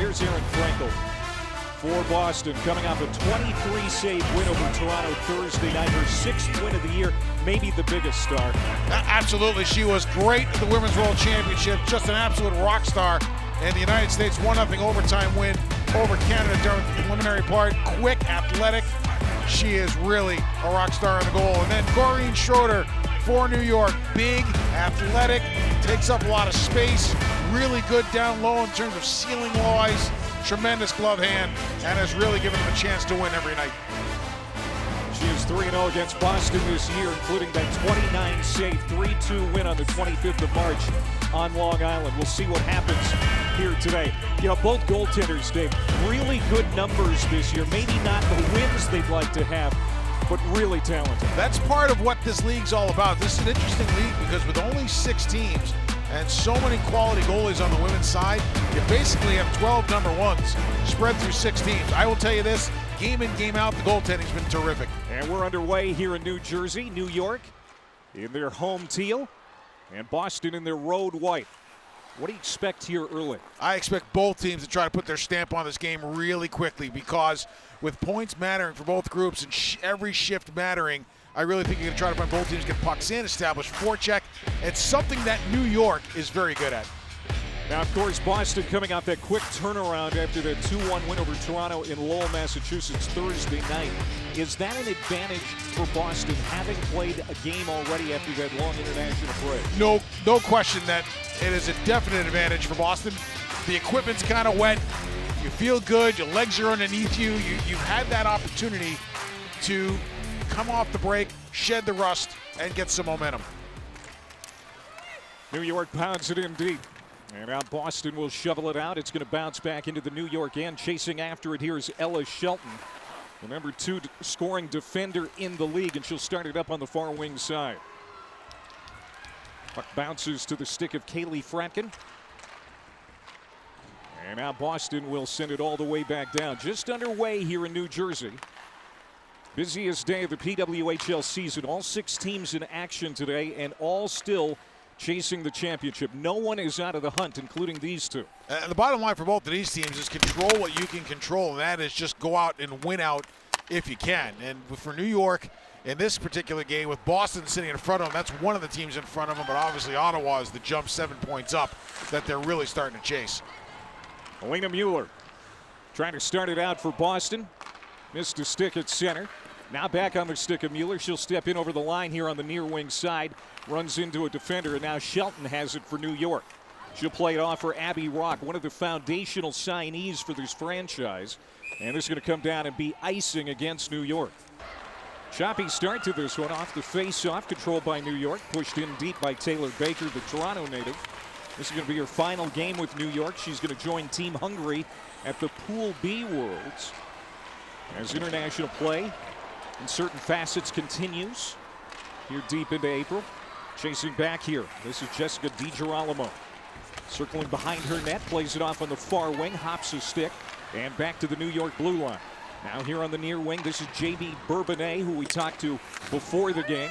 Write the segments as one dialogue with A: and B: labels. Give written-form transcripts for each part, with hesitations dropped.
A: Here's Aaron Frankel for Boston, coming off a 23-save win over Toronto Thursday night. Her 6th win of the year, maybe the biggest star.
B: Absolutely, she was great at the Women's World Championship, just an absolute rock star. And the United States 1-0 overtime win over Canada during the preliminary part. Quick, athletic. She is really a rock star in the goal. And then Corrine Schroeder for New York. Big, athletic, takes up a lot of space. Really good down low in terms of ceiling wise. Tremendous glove hand, and has really given them a chance to win every night.
A: She is 3-0 against Boston this year, including that 29-save 3-2 win on the 25th of March on Long Island. We'll see what happens here today. You know, both goaltenders, Dave, really good numbers this year. Maybe not the wins they'd like to have, but really talented.
B: That's part of what this league's all about. This is an interesting league because with only 6 teams and so many quality goalies on the women's side, you basically have 12 number ones spread through 6 teams. I will tell you this, game in, game out, the goaltending's been terrific.
A: And we're underway here in New Jersey, New York in their home teal, and Boston in their road white. What do you expect here early?
B: I expect both teams to try to put their stamp on this game really quickly because with points mattering for both groups and every shift mattering, I really think you're going to try to find both teams get pucks in, establish forecheck. It's something that New York is very good at.
A: Now, of course, Boston coming off that quick turnaround after the 2-1 win over Toronto in Lowell, Massachusetts Thursday night. Is that an advantage for Boston, having played a game already after that long international break?
B: No question that it is a definite advantage for Boston. The equipment's kind of wet. You feel good. Your legs are underneath you. You've had that opportunity to come off the break, shed the rust, and get some momentum.
A: New York pounds it in deep. And now Boston will shovel it out. It's going to bounce back into the New York end. Chasing after it here is Ella Shelton, the number 2 scoring defender in the league, and she'll start it up on the far wing side. Puck bounces to the stick of Kaylee Fratkin. And now Boston will send it all the way back down. Just underway here in New Jersey. Busiest day of the PWHL season. All 6 teams in action today, and all still chasing the championship. No one is out of the hunt, including these two.
B: The bottom line for both of these teams is control what you can control, and that is just go out and win out if you can. And for New York, in this particular game, with Boston sitting in front of them, that's one of the teams in front of them, but obviously Ottawa is the jump 7 points up that they're really starting to chase.
A: Elena Mueller trying to start it out for Boston. Missed a stick at center. Now back on the stick of Mueller. She'll step in over the line here on the near wing side. Runs into a defender, and now Shelton has it for New York. She'll play it off for Abby Rock, one of the foundational signees for this franchise. And this is going to come down and be icing against New York. Choppy start to this one off the face-off, controlled by New York. Pushed in deep by Taylor Baker, the Toronto native. This is going to be her final game with New York. She's going to join Team Hungary at the Pool B Worlds. As international play in certain facets continues here deep into April. Chasing back here, this is Jessica DiGirolamo. Circling behind her net, plays it off on the far wing, hops a stick, and back to the New York blue line. Now here on the near wing, this is J.B. Bourbonnais, who we talked to before the game.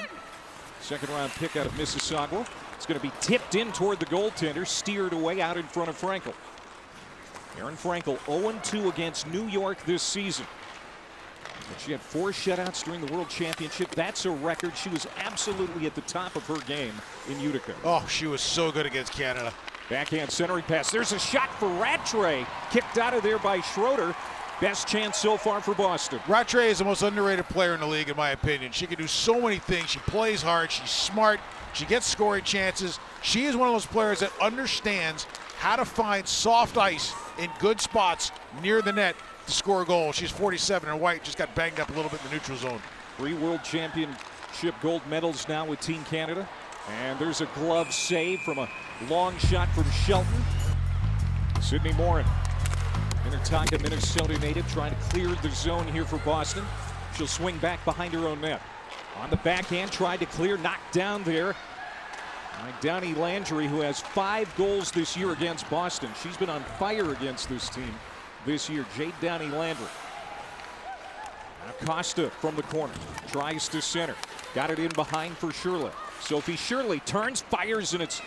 A: Second round pick out of Mississauga. It's going to be tipped in toward the goaltender, steered away out in front of Frankel. Aaron Frankel 0-2 against New York this season. But she had 4 shutouts during the World Championship. That's a record. She was absolutely at the top of her game in Utica.
B: Oh, she was so good against Canada.
A: Backhand centering pass. There's a shot for Rattray. Kicked out of there by Schroeder. Best chance so far for Boston.
B: Rattray is the most underrated player in the league, in my opinion. She can do so many things. She plays hard. She's smart. She gets scoring chances. She is one of those players that understands how to find soft ice in good spots near the net to score a goal. She's 47 and white, just got banged up a little bit in the neutral zone.
A: 3 World Championship gold medals now with Team Canada. And there's a glove save from a long shot from Shelton. Sydney Morin, Minnetonka, Minnesota native, trying to clear the zone here for Boston. She'll swing back behind her own net. On the backhand, tried to clear, knocked down there by Downey Landry, who has 5 goals this year against Boston. She's been on fire against this team this year. Jade Downey Landry. Now Costa from the corner, tries to center. Got it in behind for Shirley. Sophie Shirley turns, fires, and it's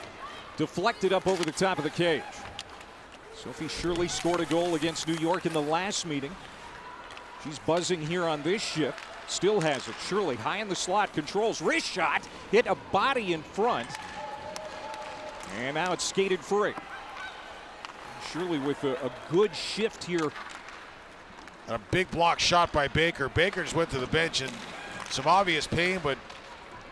A: deflected up over the top of the cage. Sophie Shirley scored a goal against New York in the last meeting. She's buzzing here on this shift. Still has it. Shirley high in the slot, controls, wrist shot, hit a body in front. And now it's skated free. Shirley with a good shift here.
B: A big block shot by Baker. Baker just went to the bench in some obvious pain, but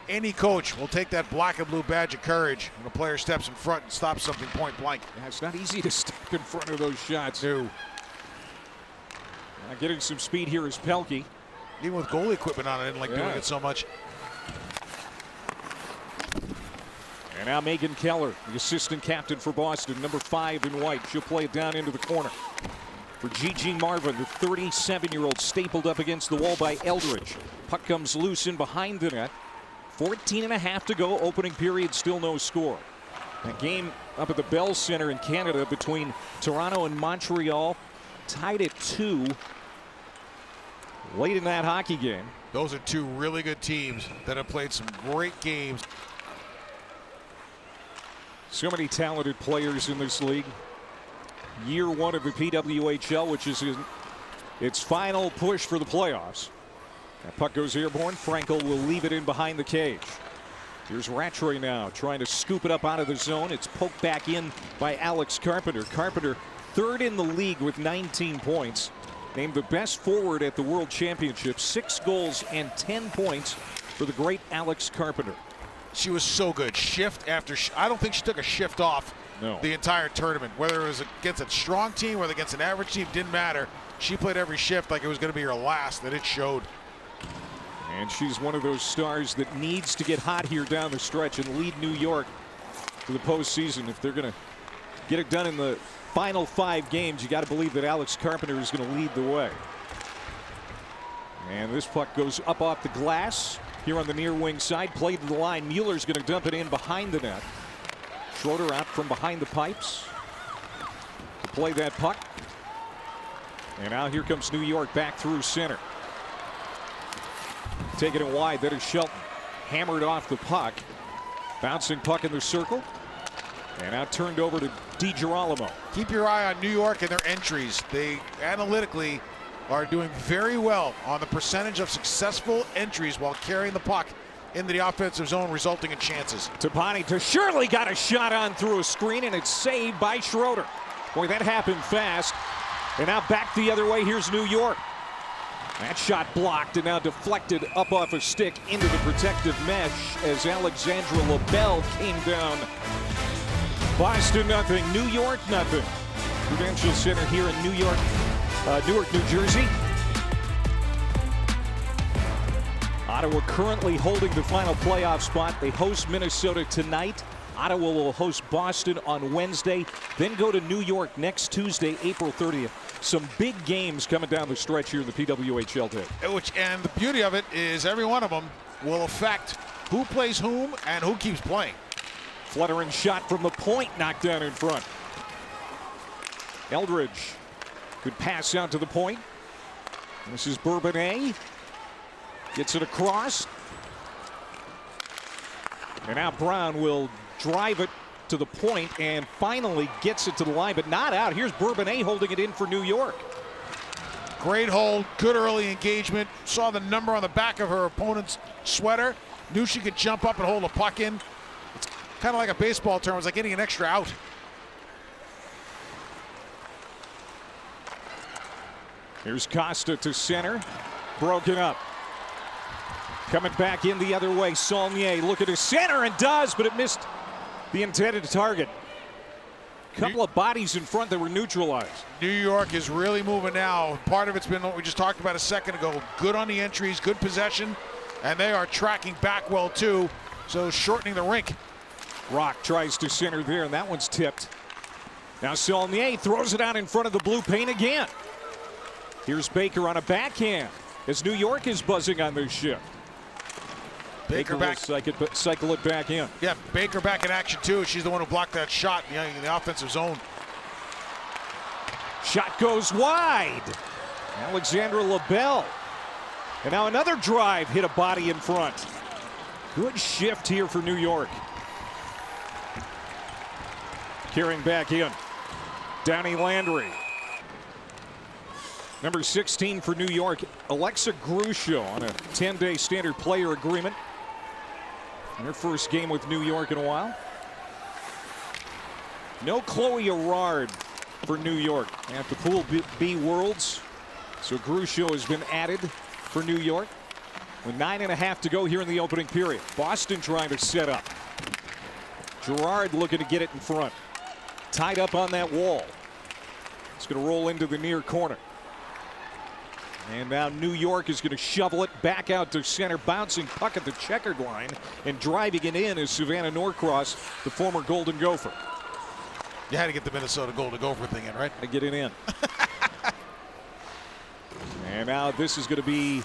B: any coach will take that black and blue badge of courage when a player steps in front and stops something point blank.
A: Yeah, it's not easy to step in front of those shots.
B: No.
A: Getting some speed here is Pelkey.
B: Even with goalie equipment on, I didn't like doing it so much.
A: And now Megan Keller, the assistant captain for Boston, number 5 in white. She'll play it down into the corner. For Gigi Marvin, the 37-year-old stapled up against the wall by Eldridge. Puck comes loose in behind the net. 14.5 to go, opening period, still no score. That game up at the Bell Center in Canada between Toronto and Montreal, tied at 2 late in that hockey game.
B: Those are two really good teams that have played some great games.
A: So many talented players in this league. Year 1 of the PWHL, which is in its final push for the playoffs. That puck goes airborne. Frankel will leave it in behind the cage. Here's Rattray now trying to scoop it up out of the zone. It's poked back in by Alex Carpenter. Carpenter, 3rd in the league with 19 points. Named the best forward at the World Championship. 6 goals and 10 points for the great Alex Carpenter.
B: She was so good. Shift after I don't think she took a shift off the entire tournament. Whether it was against a strong team, whether against an average team, didn't matter. She played every shift like it was going to be her last, and it showed.
A: And she's one of those stars that needs to get hot here down the stretch and lead New York to the postseason. If they're going to get it done in the final 5 games, you got to believe that Alex Carpenter is going to lead the way. And this puck goes up off the glass here on the near wing side. Played to the line. Mueller's going to dump it in behind the net. Schroeder out from behind the pipes to play that puck. And now here comes New York back through center. Taking it wide. That is Shelton. Hammered off the puck. Bouncing puck in the circle. And now turned over to DiGirolamo.
B: Keep your eye on New York and their entries. They analytically are doing very well on the percentage of successful entries while carrying the puck into the offensive zone, resulting in chances.
A: Tapani to Shirley, got a shot on through a screen, and it's saved by Schroeder. Boy, that happened fast. And now back the other way. Here's New York. That shot blocked and now deflected up off a stick into the protective mesh as Alexandra LaBelle came down. Boston nothing, New York nothing. Prudential Center here in Newark, New Jersey. Ottawa currently holding the final playoff spot. They host Minnesota tonight. Ottawa will host Boston on Wednesday, then go to New York next Tuesday, April 30th. Some big games coming down the stretch here in the PWHL today.
B: And the beauty of it is every one of them will affect who plays whom and who keeps playing.
A: Fluttering shot from the point, knocked down in front. Eldridge could pass out to the point. This is Bourbonnais. Gets it across. And now Brown will drive it to the point and finally gets it to the line, but not out. Here's Bourbonnais holding it in for New York.
B: Great hold, good early engagement. Saw the number on the back of her opponent's sweater. Knew she could jump up and hold a puck in. It's kind of like a baseball term. It's like getting an extra out.
A: Here's Costa to center. Broken up. Coming back in the other way. Saulnier looking to center and does, but it missed the intended target. Couple of bodies in front that were neutralized.
B: New York is really moving now. Part of it's been what we just talked about a second ago. Good on the entries, good possession, and they are tracking back well too, so shortening the rink.
A: Rock tries to center there, and that one's tipped. Now Saulnier throws it out in front of the blue paint again. Here's Baker on a backhand as New York is buzzing on this shift. Baker back, cycle it back in.
B: Yeah, Baker back in action too. She's the one who blocked that shot in the offensive zone.
A: Shot goes wide. Alexandra LaBelle. And now another drive hit a body in front. Good shift here for New York. Carrying back in. Downey Landry. Number 16 for New York, Alexa Grusho on a 10-day standard player agreement. In her first game with New York in a while. No Chloe Arard for New York at the Pool B Worlds. So Grusho has been added for New York. With 9.5 to go here in the opening period. Boston trying to set up. Gerard looking to get it in front. Tied up on that wall. It's going to roll into the near corner. And now New York is going to shovel it back out to center. Bouncing puck at the checkered line. And driving it in is Savannah Norcross, the former Golden Gopher.
B: You had to get the Minnesota Golden Gopher thing in, right?
A: To get it in. And now this is going to be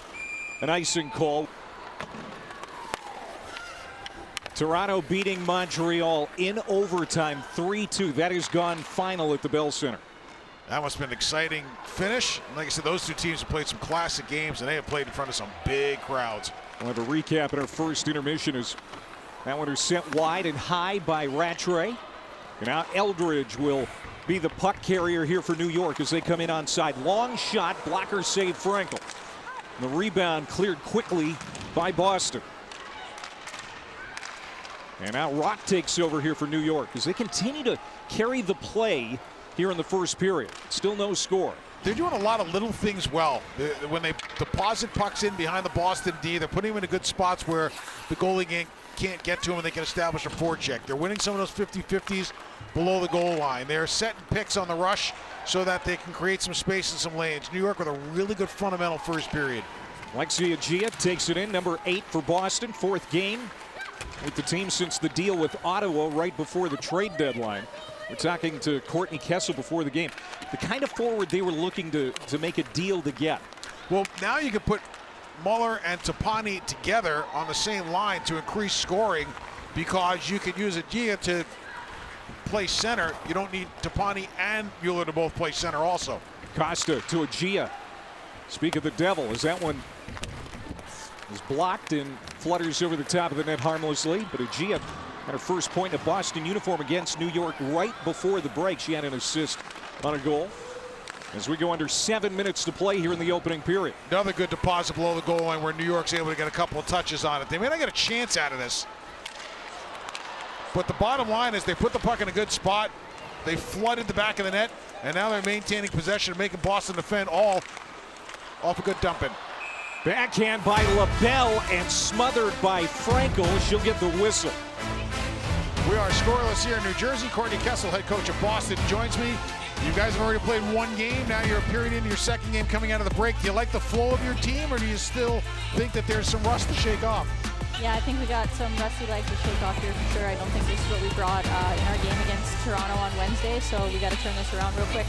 A: an icing call. Toronto beating Montreal in overtime 3-2. That is gone final at the Bell Center.
B: That must have been an exciting finish. Like I said, those two teams have played some classic games, and they have played in front of some big crowds.
A: We'll have a recap in our first intermission as that one is sent wide and high by Rattray. And now Eldridge will be the puck carrier here for New York as they come in onside. Long shot, blocker save Frankel. The rebound cleared quickly by Boston. And now Rock takes over here for New York as they continue to carry the play here in the first period. Still no score.
B: They're doing a lot of little things well. When they deposit pucks in behind the Boston D, they're putting them in good spots where the goalie can't get to them and they can establish a forecheck. They're winning some of those 50-50s below the goal line. They're setting picks on the rush so that they can create some space in some lanes. New York with a really good fundamental first period.
A: Alexia Gia takes it in, number 8 for Boston, 4th game with the team since the deal with Ottawa right before the trade deadline. We're talking to Courtney Kessel before the game. The kind of forward they were looking to make a deal to get.
B: Well, now you can put Muller and Tapani together on the same line to increase scoring because you can use Agia to play center. You don't need Tapani and Mueller to both play center also.
A: Costa to Agia. Speak of the devil, as that one is blocked and flutters over the top of the net harmlessly. But Agia had her first point in a Boston uniform against New York right before the break. She had an assist on a goal. As we go under 7 minutes to play here in the opening period.
B: Another good deposit below the goal line where New York's able to get a couple of touches on it. They may not get a chance out of this. But the bottom line is they put the puck in a good spot. They flooded the back of the net. And now they're maintaining possession, making Boston defend all off a good dumping.
A: Backhand by LaBelle and smothered by Frankel. She'll get the whistle.
B: We are scoreless here in New Jersey. Courtney Kessel, head coach of Boston, joins me. You guys have already played one game. Now you're a period into your second game coming out of the break. Do you like the flow of your team, or do you still think that there's some rust to shake off?
C: Yeah, I think we got some rusty legs to shake off here for sure. I don't think this is what we brought in our game against Toronto on Wednesday, so we got to turn this around real quick.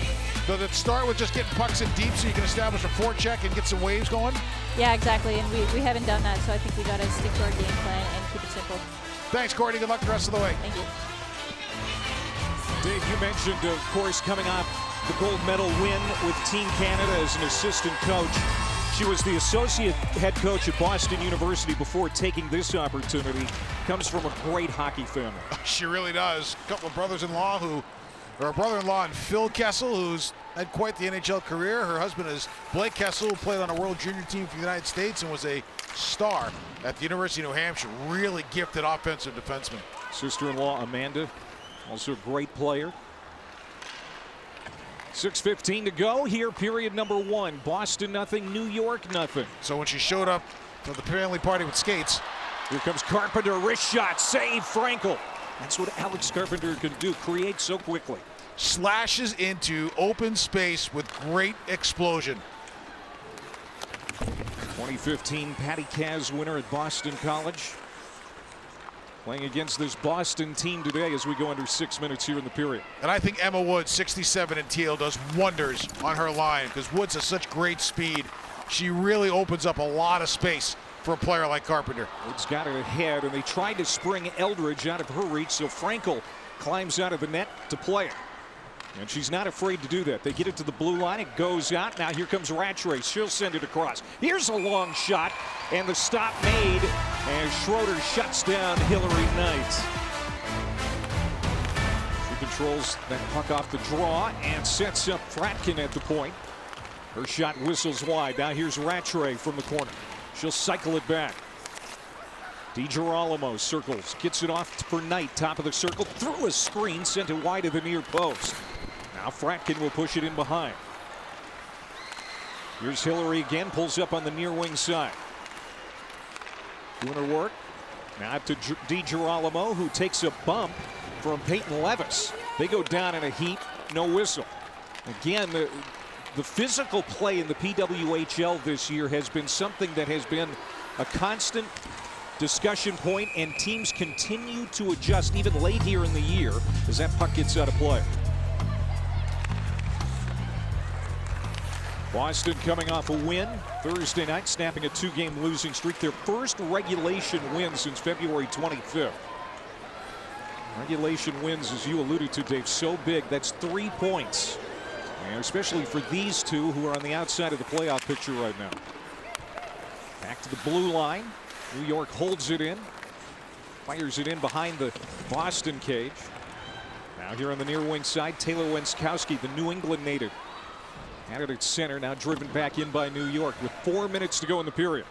B: Does it start with just getting pucks in deep so you can establish a forecheck and get some waves going?
C: Yeah, exactly, and we haven't done that, so I think we got to stick to our game plan and keep it simple.
B: Thanks, Courtney. Good luck the rest of the way.
C: Thank you.
A: Dave, you mentioned, of course, coming off the gold medal win with Team Canada as an assistant coach. She was the associate head coach at Boston University before taking this opportunity. Comes from a great hockey family.
B: She really does. A couple of brothers-in-law or a brother-in-law and Phil Kessel, who's had quite the NHL career. Her husband is Blake Kessel, who played on a World Junior team for the United States and was a star at the University of New Hampshire. Really gifted offensive defenseman.
A: Sister-in-law Amanda, also a great player. 6:15 to go here, period number 1. Boston nothing, New York nothing.
B: So when she showed up for the family party with skates.
A: Here comes Carpenter, wrist shot, save Frankel. That's what Alex Carpenter can do, create so quickly.
B: Slashes into open space with great explosion.
A: 2015 Patty Kaz winner at Boston College. Playing against this Boston team today as we go under 6 minutes here in the period.
B: And I think Emma Woods, 67 in teal, does wonders on her line because Woods has such great speed. She really opens up a lot of space for a player like Carpenter.
A: Woods got it ahead, and they tried to spring Eldridge out of her reach, so Frankel climbs out of the net to play it. And she's not afraid to do that. They get it to the blue line. It goes out. Now here comes Rattray. She'll send it across. Here's a long shot, and the stop made as Schroeder shuts down Hillary Knight. She controls that puck off the draw and sets up Fratkin at the point. Her shot whistles wide. Now here's Rattray from the corner. She'll cycle it back. DiGirolamo circles, gets it off for Knight, top of the circle, through a screen, sent it wide of the near post. Now Fratkin will push it in behind. Here's Hillary again, pulls up on the near wing side. Doing her work. Now up to DiGirolamo, who takes a bump from Peyton Levis. They go down in a heap, no whistle. Again, the physical play in the PWHL this year has been something that has been a constant discussion point, and teams continue to adjust even late here in the year as that puck gets out of play. Boston coming off a win Thursday night, snapping a 2-game losing streak, their first regulation win since February 25th. Regulation wins, as you alluded to, Dave, so big. That's 3 points, and especially for these two who are on the outside of the playoff picture right now. Back to the blue line. New York holds it in, fires it in behind the Boston cage. Now here on the near wing side, Taylor Wenskowski, the New England native, had it at center, now driven back in by New York with 4 minutes to go in the period.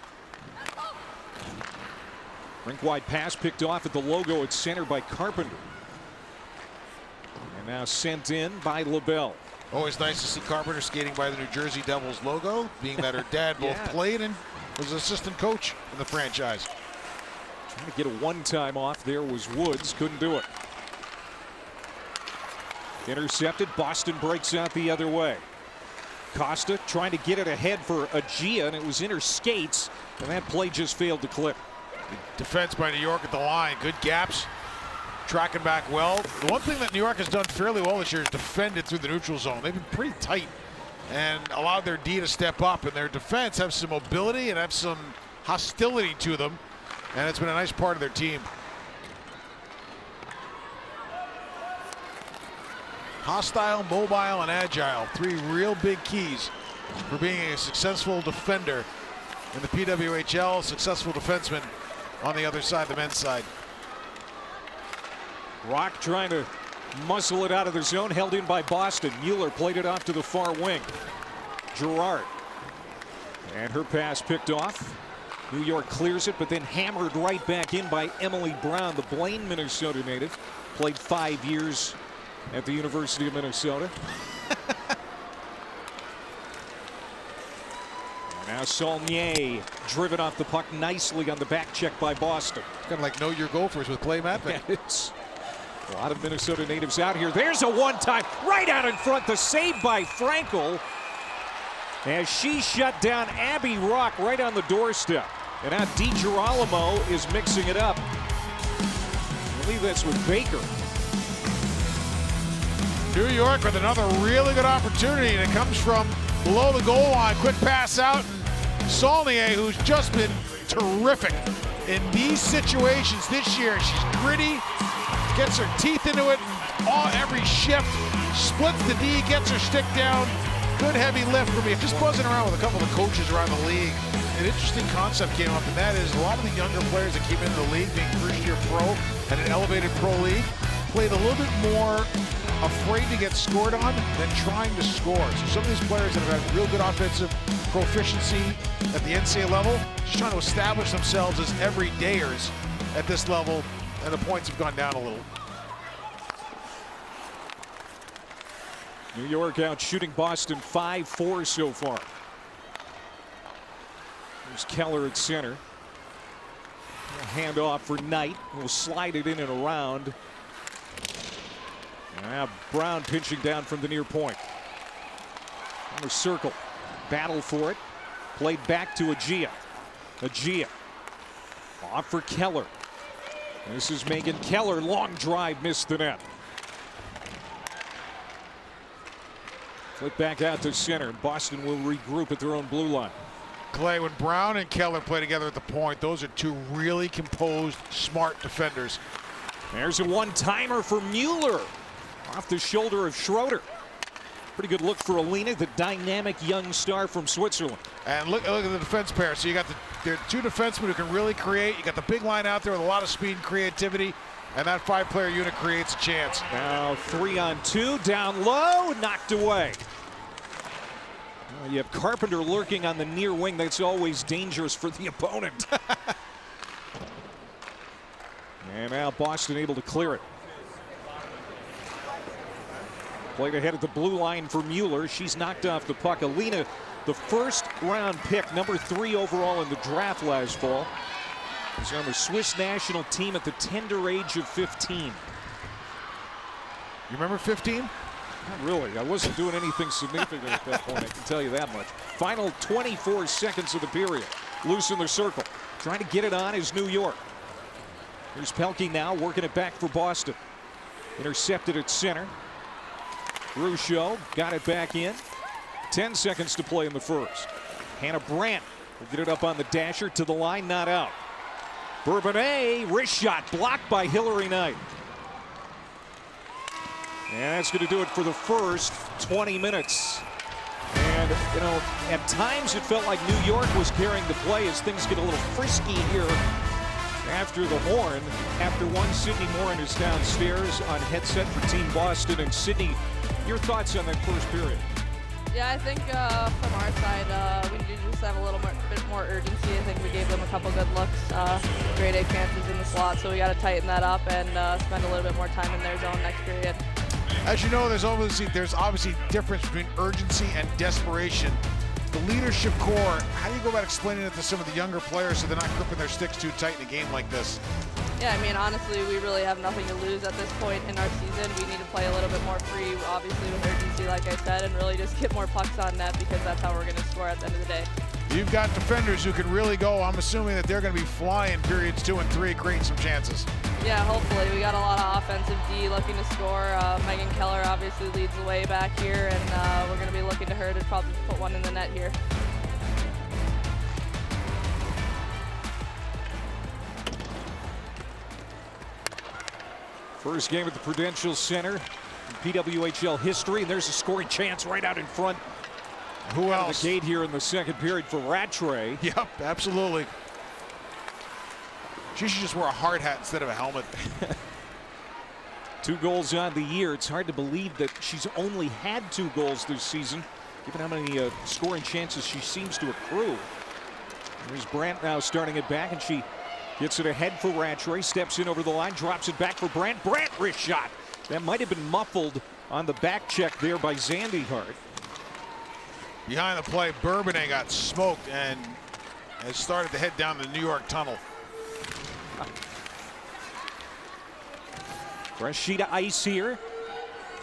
A: Rink-wide pass picked off at the logo at center by Carpenter. And now sent in by LaBelle.
B: Always nice to see Carpenter skating by the New Jersey Devils logo, being that her dad both played and was an assistant coach in the franchise.
A: Trying to get a one-time off there was Woods, couldn't do it. Intercepted, Boston breaks out the other way. Costa trying to get it ahead for Agia, and it was in her skates, and that play just failed to clip.
B: Defense by New York at the line, good gaps, tracking back well. The one thing that New York has done fairly well this year is defended through the neutral zone. They've been pretty tight and allowed their D to step up, and their defense have some mobility and have some hostility to them, and it's been a nice part of their team. Hostile, mobile, and agile, 3 real big keys for being a successful defender in the PWHL, successful defenseman on the other side, the men's side.
A: Rock trying to muscle it out of the zone, held in by Boston. Mueller played it off to the far wing. Girard. And her pass picked off. New York clears it, but then hammered right back in by Emily Brown, the Blaine, Minnesota native. Played 5 years at the University of Minnesota. Now Saulnier driven off the puck nicely on the back check by Boston.
B: Kind of like know your Gophers with Clay Matvick.
A: Yeah, it's a lot of Minnesota natives out here. There's a one-time right out in front. The save by Frankel as she shut down Abby Rock right on the doorstep. And now DiGirolamo is mixing it up. I believe that's with Baker.
B: New York with another really good opportunity, and it comes from below the goal line. Quick pass out. Saulnier, who's just been terrific in these situations this year. She's gritty, gets her teeth into it every shift, splits the D, gets her stick down. Good heavy lift for me. Just buzzing around with a couple of coaches around the league. An interesting concept came up, and that is a lot of the younger players that came into the league, being first-year pro and an elevated pro league, played a little bit more afraid to get scored on than trying to score. So some of these players that have had real good offensive proficiency at the NCAA level, just trying to establish themselves as everydayers at this level, and the points have gone down a little.
A: New York out shooting Boston 5-4 so far. There's Keller at center. Hand off for Knight. We'll slide it in and around. Now Brown pinching down from the near point. On the circle. Battle for it. Played back to Agia. Agia. Off for Keller. This is Megan Keller. Long drive, missed the net. Flip back out to center. Boston will regroup at their own blue line.
B: Clay, when Brown and Keller play together at the point, those are 2 really composed, smart defenders.
A: There's a one-timer for Mueller. Off the shoulder of Schroeder. Pretty good look for Alina, the dynamic young star from Switzerland.
B: And look at the defense pair. So you got there are 2 defensemen who can really create. You got the big line out there with a lot of speed and creativity. and that 5-player unit creates a chance.
A: Now 3-on-2, down low, knocked away. Well, you have Carpenter lurking on the near wing. That's always dangerous for the opponent. And now Boston able to clear it. Played ahead of the blue line for Mueller. She's knocked off the puck. Alina, the first-round pick, number 3 overall in the draft last fall, is on the Swiss national team at the tender age of 15.
B: You remember 15?
A: Not really. I wasn't doing anything significant at that point, I can tell you that much. Final 24 seconds of the period. Loose in the circle. Trying to get it on is New York. Here's Pelkey now working it back for Boston. Intercepted at center. Rousseau got it back in. 10 seconds to play in the first. Hannah Brandt will get it up on the dasher to the line, not out. Bourbonnais, wrist shot blocked by Hillary Knight. And that's going to do it for the first 20 minutes. And, you know, at times it felt like New York was carrying the play as things get a little frisky here after the horn. After one, Sydney Morin is downstairs on headset for Team Boston. And Sydney, your thoughts on that first period?
D: Yeah, I think from our side, we need to just have a little bit more urgency. I think we gave them a couple good looks, grade A chances in the slot, so we got to tighten that up and spend a little bit more time in their zone next period.
B: As you know, there's obviously difference between urgency and desperation. The leadership core, how do you go about explaining it to some of the younger players so they're not gripping their sticks too tight in a game like this?
D: Yeah, I mean, honestly, we really have nothing to lose at this point in our season. We need to play a little bit more free, obviously with urgency, like I said, and really just get more pucks on net because that's how we're going to score at the end of the day.
B: You've got defenders who can really go. I'm assuming that they're going to be flying periods 2 and 3, creating some chances.
D: Yeah, hopefully. We got a lot of offensive D looking to score. Megan Keller obviously leads the way back here, and we're going to be looking to her to probably put one in the net here.
A: First game at the Prudential Center in PWHL history, and there's a scoring chance right out in front.
B: Who
A: Out of
B: else?
A: the gate here in the second period for Rattray.
B: Yep, absolutely. She should just wear a hard hat instead of a helmet.
A: 2 goals on the year. It's hard to believe that she's only had 2 goals this season, given how many scoring chances she seems to accrue. There's Brandt now starting it back, and she gets it ahead for Rattray, steps in over the line, drops it back for Brandt. Brandt wrist shot. That might have been muffled on the back check there by Zandyhart.
B: Behind the play, Bourbonnais got smoked and has started to head down the New York tunnel.
A: Fresh sheet of ice here.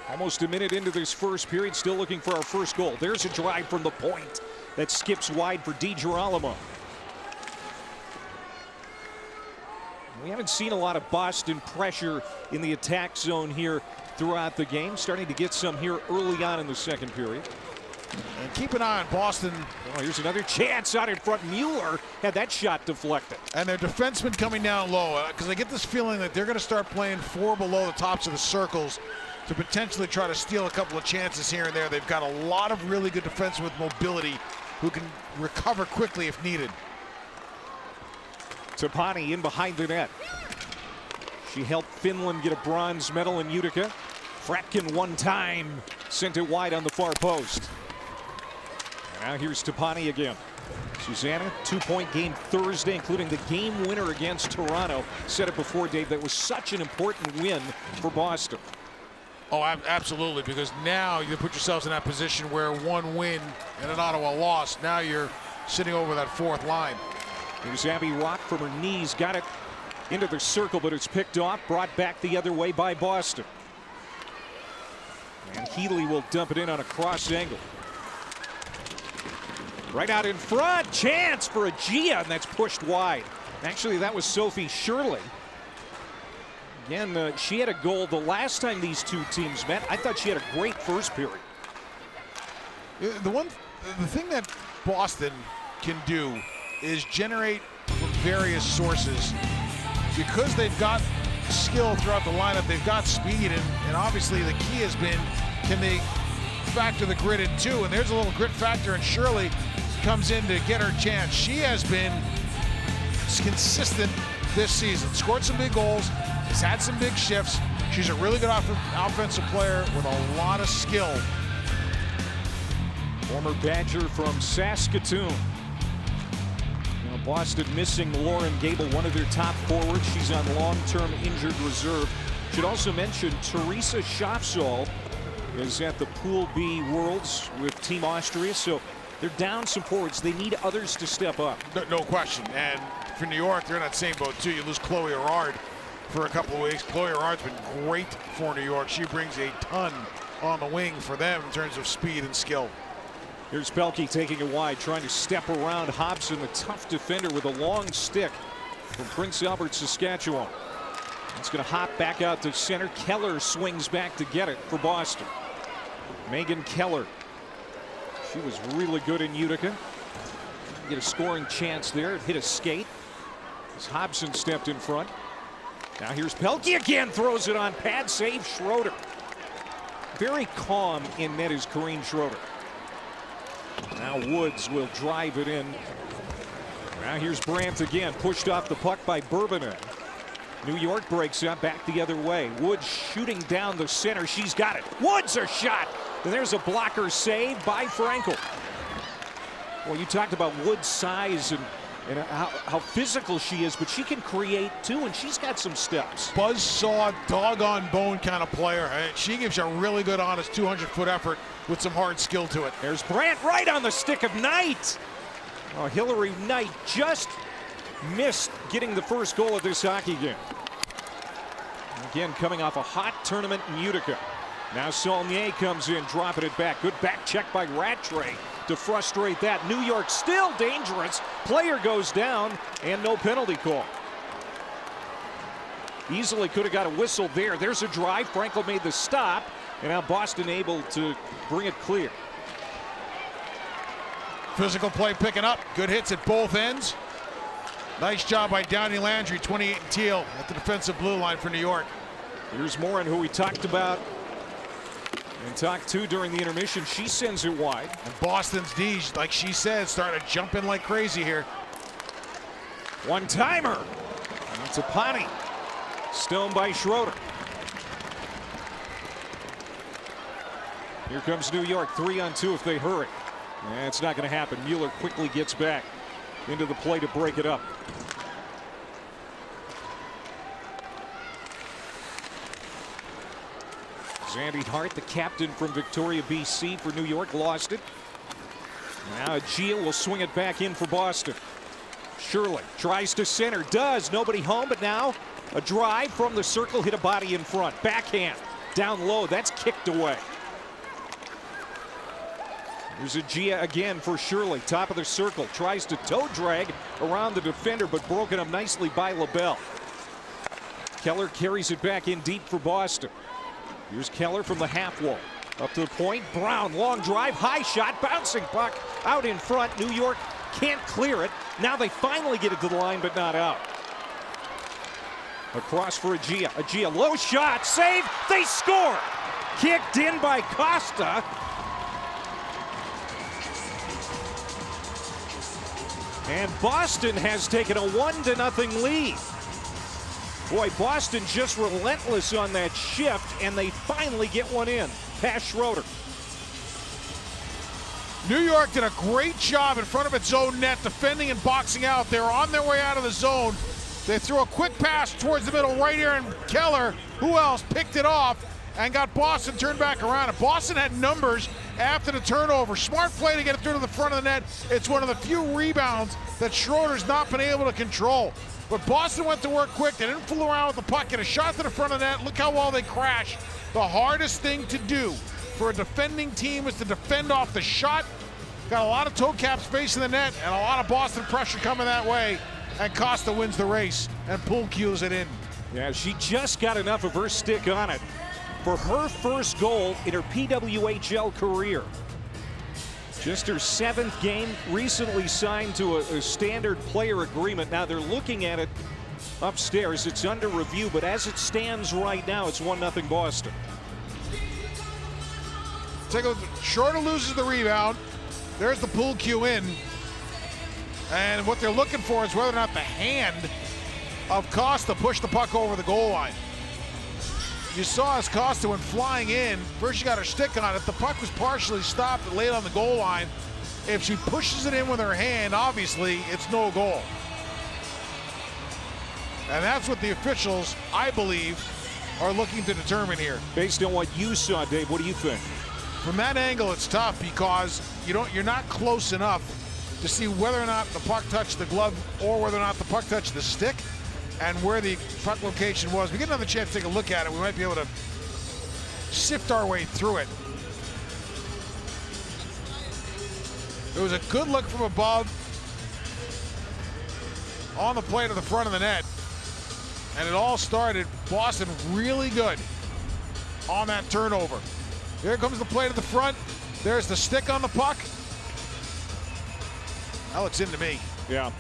A: Almost a minute into this first period, still looking for our first goal. There's a drive from the point that skips wide for DiGirolamo. We haven't seen a lot of Boston pressure in the attack zone here throughout the game. Starting to get some here early on in the second period.
B: And keep an eye on Boston.
A: Oh, here's another chance out in front. Mueller had that shot deflected.
B: And their defensemen coming down low, because I get this feeling that they're going to start playing 4 below the tops of the circles to potentially try to steal a couple of chances here and there. They've got a lot of really good defensemen with mobility who can recover quickly if needed.
A: Tapani in behind the net. She helped Finland get a bronze medal in Utica. Fratkin one time sent it wide on the far post. And now here's Tapani again. Susanna, 2-point game Thursday, including the game winner against Toronto. Said it before, Dave, that was such an important win for Boston.
B: Oh, absolutely, because now you put yourselves in that position where 1 win and an Ottawa loss. Now you're sitting over that 4th line.
A: Here's Abby Rock from her knees. Got it into the circle, but it's picked off. Brought back the other way by Boston. And Healy will dump it in on a cross angle. Right out in front. Chance for a Gia, and that's pushed wide. Actually, that was Sophie Shirley. Again, she had a goal the last time these 2 teams met. I thought she had a great first period.
B: The thing that Boston can do is generate from various sources. Because they've got skill throughout the lineup, they've got speed, and obviously the key has been, can they factor the grit in too? And there's a little grit factor, and Shirley comes in to get her chance. She has been consistent this season, scored some big goals, He's had some big shifts. She's a really good offensive player with a lot of skill.
A: Former Badger from Saskatoon. Now Boston missing Lauren Gable, one of their top forwards. She's on long-term injured reserve. Should also mention Teresa Schaafsal is at the Pool B Worlds with Team Austria. So they're down some forwards. They need others to step up.
B: No question. And for New York, they're in that same boat too. You lose Chloe Erard for a couple of weeks. Chloe Erard's been great for New York. She brings a ton on the wing for them in terms of speed and skill.
A: Here's Pelkey taking it wide, trying to step around Hobson, the tough defender with a long stick from Prince Albert, Saskatchewan. It's going to hop back out to center. Keller swings back to get it for Boston. Megan Keller. She was really good in Utica. Get a scoring chance there. It hit a skate as Hobson stepped in front. Now here's Pelkey again, throws it on pad save. Schroeder. Very calm in net is Corrine Schroeder. Now Woods will drive it in. Now here's Brandt again, pushed off the puck by Bourbonnais. New York breaks up back the other way. Woods shooting down the center. She's got it. Woods a shot. And there's a blocker save by Frankel. Well, you talked about Woods' size and how physical she is, but she can create too, and she's got some steps.
B: Buzzsaw, dog-on-bone kind of player. She gives you a really good, honest 200-foot effort with some hard skill to it.
A: There's Brandt right on the stick of Knight. Oh, Hillary Knight just missed getting the first goal of this hockey game. Again, coming off a hot tournament in Utica. Now Saulnier comes in, dropping it back. Good back check by Rattray to frustrate that. New York still dangerous. Player goes down and no penalty call. Easily could have got a whistle there. There's a drive. Frankel made the stop, and now Boston able to bring it clear.
B: Physical play picking up. Good hits at both ends. Nice job by Downey Landry, 28 and teal at the defensive blue line for New York.
A: Here's Morin, who we talked about and talked to during the intermission. She sends it wide.
B: And Boston's D, like she said, starting to jump in like crazy here.
A: One-timer. It's a Pani. Stone by Schroeder. Here comes New York, 3-on-2 if they hurry. It's not going to happen. Mueller quickly gets back into the play to break it up. Zandy Hart, the captain from Victoria, BC for New York, lost it. Now Gia will swing it back in for Boston. Shirley tries to center, does. Nobody home, but now a drive from the circle, hit a body in front. Backhand, down low, that's kicked away. There's a Gia again for Shirley, top of the circle. Tries to toe drag around the defender, but broken up nicely by LaBelle. Keller carries it back in deep for Boston. Here's Keller from the half wall. Up to the point, Brown, long drive, high shot, bouncing puck out in front. New York can't clear it. Now they finally get it to the line, but not out. Across for Agia. Agia, low shot, save, they score! Kicked in by Costa. And Boston has taken a 1-0 lead. Boy, Boston just relentless on that shift, and they finally get one in. Past Schroeder.
B: New York did a great job in front of its own net, defending and boxing out. They were on their way out of the zone. They threw a quick pass towards the middle right here, and Keller, who else, picked it off and got Boston turned back around. And Boston had numbers after the turnover. Smart play to get it through to the front of the net. It's one of the few rebounds that Schroeder's not been able to control. But Boston went to work quick. They didn't fool around with the puck. Get a shot to the front of the net. Look how well they crash. The hardest thing to do for a defending team is to defend off the shot. Got a lot of toe cap space in the net and a lot of Boston pressure coming that way. And Costa wins the race and Poole cues it in.
A: Yeah, she just got enough of her stick on it for her first goal in her PWHL career. Just her 7th game, recently signed to a standard player agreement. Now they're looking at it upstairs. It's under review, but as it stands right now, it's 1-0 Boston.
B: Take a look. Schroeder loses the rebound. There's the Poole cue in. And what they're looking for is whether or not the hand of Costa push the puck over the goal line. You saw as Costa went flying in, first she got her stick on it, the puck was partially stopped and laid on the goal line. If she pushes it in with her hand, obviously it's no goal. And that's what the officials, I believe, are looking to determine here.
A: Based on what you saw, Dave, what do you think?
B: From that angle, it's tough because you're not close enough to see whether or not the puck touched the glove or whether or not the puck touched the stick and where the puck location was. We get another chance to take a look at it. We might be able to sift our way through it. It was a good look from above on the plate of the front of the net. And it all started, Boston really good on that turnover. Here comes the plate at the front. There's the stick on the puck. That looks into me.
A: Yeah.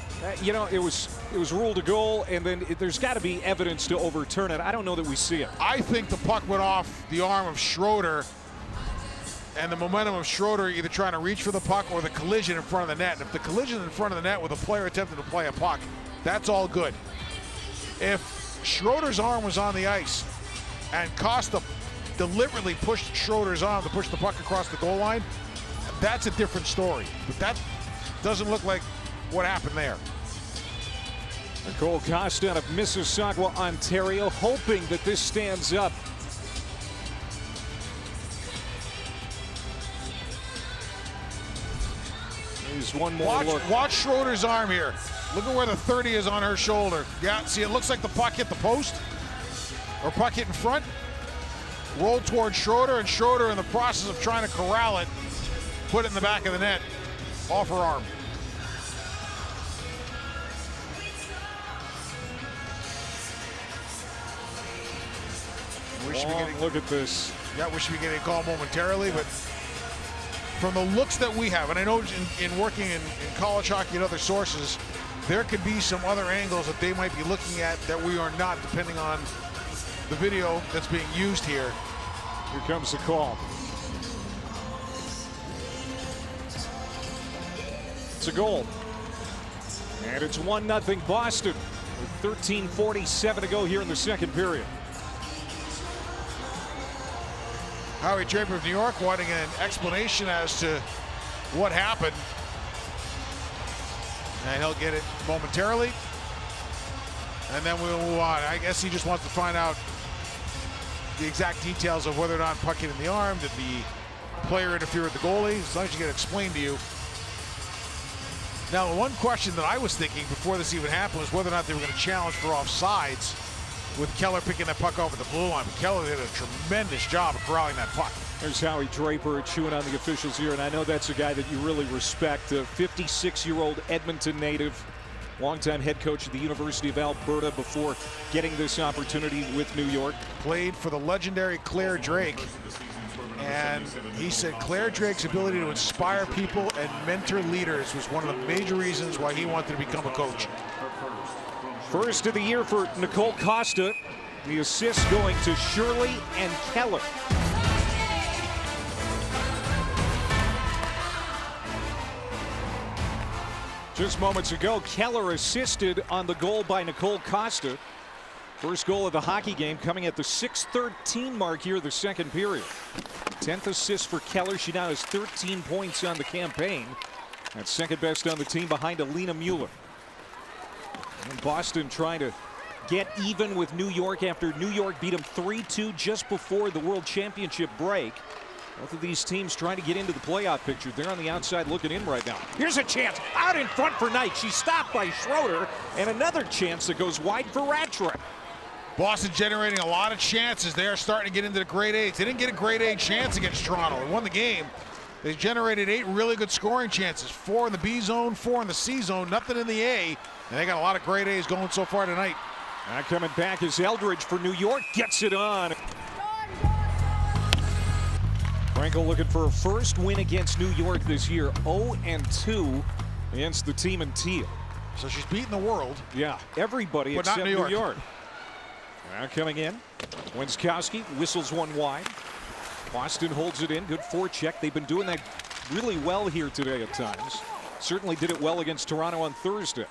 A: You know, it was ruled a goal, and then there's got to be evidence to overturn it. I don't know that we see it.
B: I think the puck went off the arm of Schroeder, and the momentum of Schroeder either trying to reach for the puck or the collision in front of the net. And if the collision in front of the net with a player attempting to play a puck, that's all good. If Schroeder's arm was on the ice and Costa deliberately pushed Schroeder's arm to push the puck across the goal line, that's a different story. But that doesn't look like what happened there.
A: Nicole Costa out of Mississauga, Ontario, hoping that this stands up. Here's one more look.
B: Watch Schroeder's arm here. Look at where the 30 is on her shoulder. Yeah, see, it looks like the puck hit the post or puck hit in front. Rolled towards Schroeder, and Schroeder, in the process of trying to corral it, put it in the back of the net off her arm.
A: Look at this.
B: Yeah, we should be getting a call momentarily, but from the looks that we have, and I know in working in college hockey and other sources, there could be some other angles that they might be looking at that we are not, depending on the video that's being used here.
A: Here comes the call. It's a goal. And it's 1-0 Boston with 13:47 to go here in the second period.
B: Howie Draper of New York wanting an explanation as to what happened. And he'll get it momentarily. And then we'll move on. I guess he just wants to find out the exact details of whether or not puck hit in the arm. Did the player interfere with the goalie? As long as you get it explained to you. Now, one question that I was thinking before this even happened was whether or not they were going to challenge for offsides with Keller picking that puck over the blue line. But Keller did a tremendous job of corralling that puck.
A: There's Howie Draper chewing on the officials here, and I know that's a guy that you really respect. A 56-year-old Edmonton native, longtime head coach at the University of Alberta before getting this opportunity with New York.
B: Played for the legendary Claire Drake. And he said Claire Drake's ability to inspire people and mentor leaders was one of the major reasons why he wanted to become a coach.
A: First of the year for Nicole Costa. The assist going to Shirley and Keller. Just moments ago, Keller assisted on the goal by Nicole Costa. First goal of the hockey game coming at the 6:13 mark here, the second period. 10th assist for Keller. She now has 13 points on the campaign. That's second best on the team behind Alina Mueller. And Boston trying to get even with New York after New York beat them 3-2 just before the World Championship break. Both of these teams trying to get into the playoff picture. They're on the outside looking in right now. Here's a chance out in front for Knight. She's stopped by Schroeder, and another chance that goes wide for Rattray.
B: Boston generating a lot of chances. They are starting to get into the grade A's. They didn't get a grade A chance against Toronto. They won the game. They generated 8 really good scoring chances. 4 in the B zone, 4 in the C zone, nothing in the A. And they got a lot of grade A's going so far tonight.
A: Now coming back is Eldridge for New York. Gets it on. Frankel looking for a first win against New York this year. 0-2 against the team in teal.
B: So she's beaten the world.
A: Yeah, everybody
B: but
A: except
B: not New York.
A: Now coming in, Wenskowski whistles one wide. Boston holds it in, good forecheck. They've been doing that really well here today at times. Certainly did it well against Toronto on Thursday.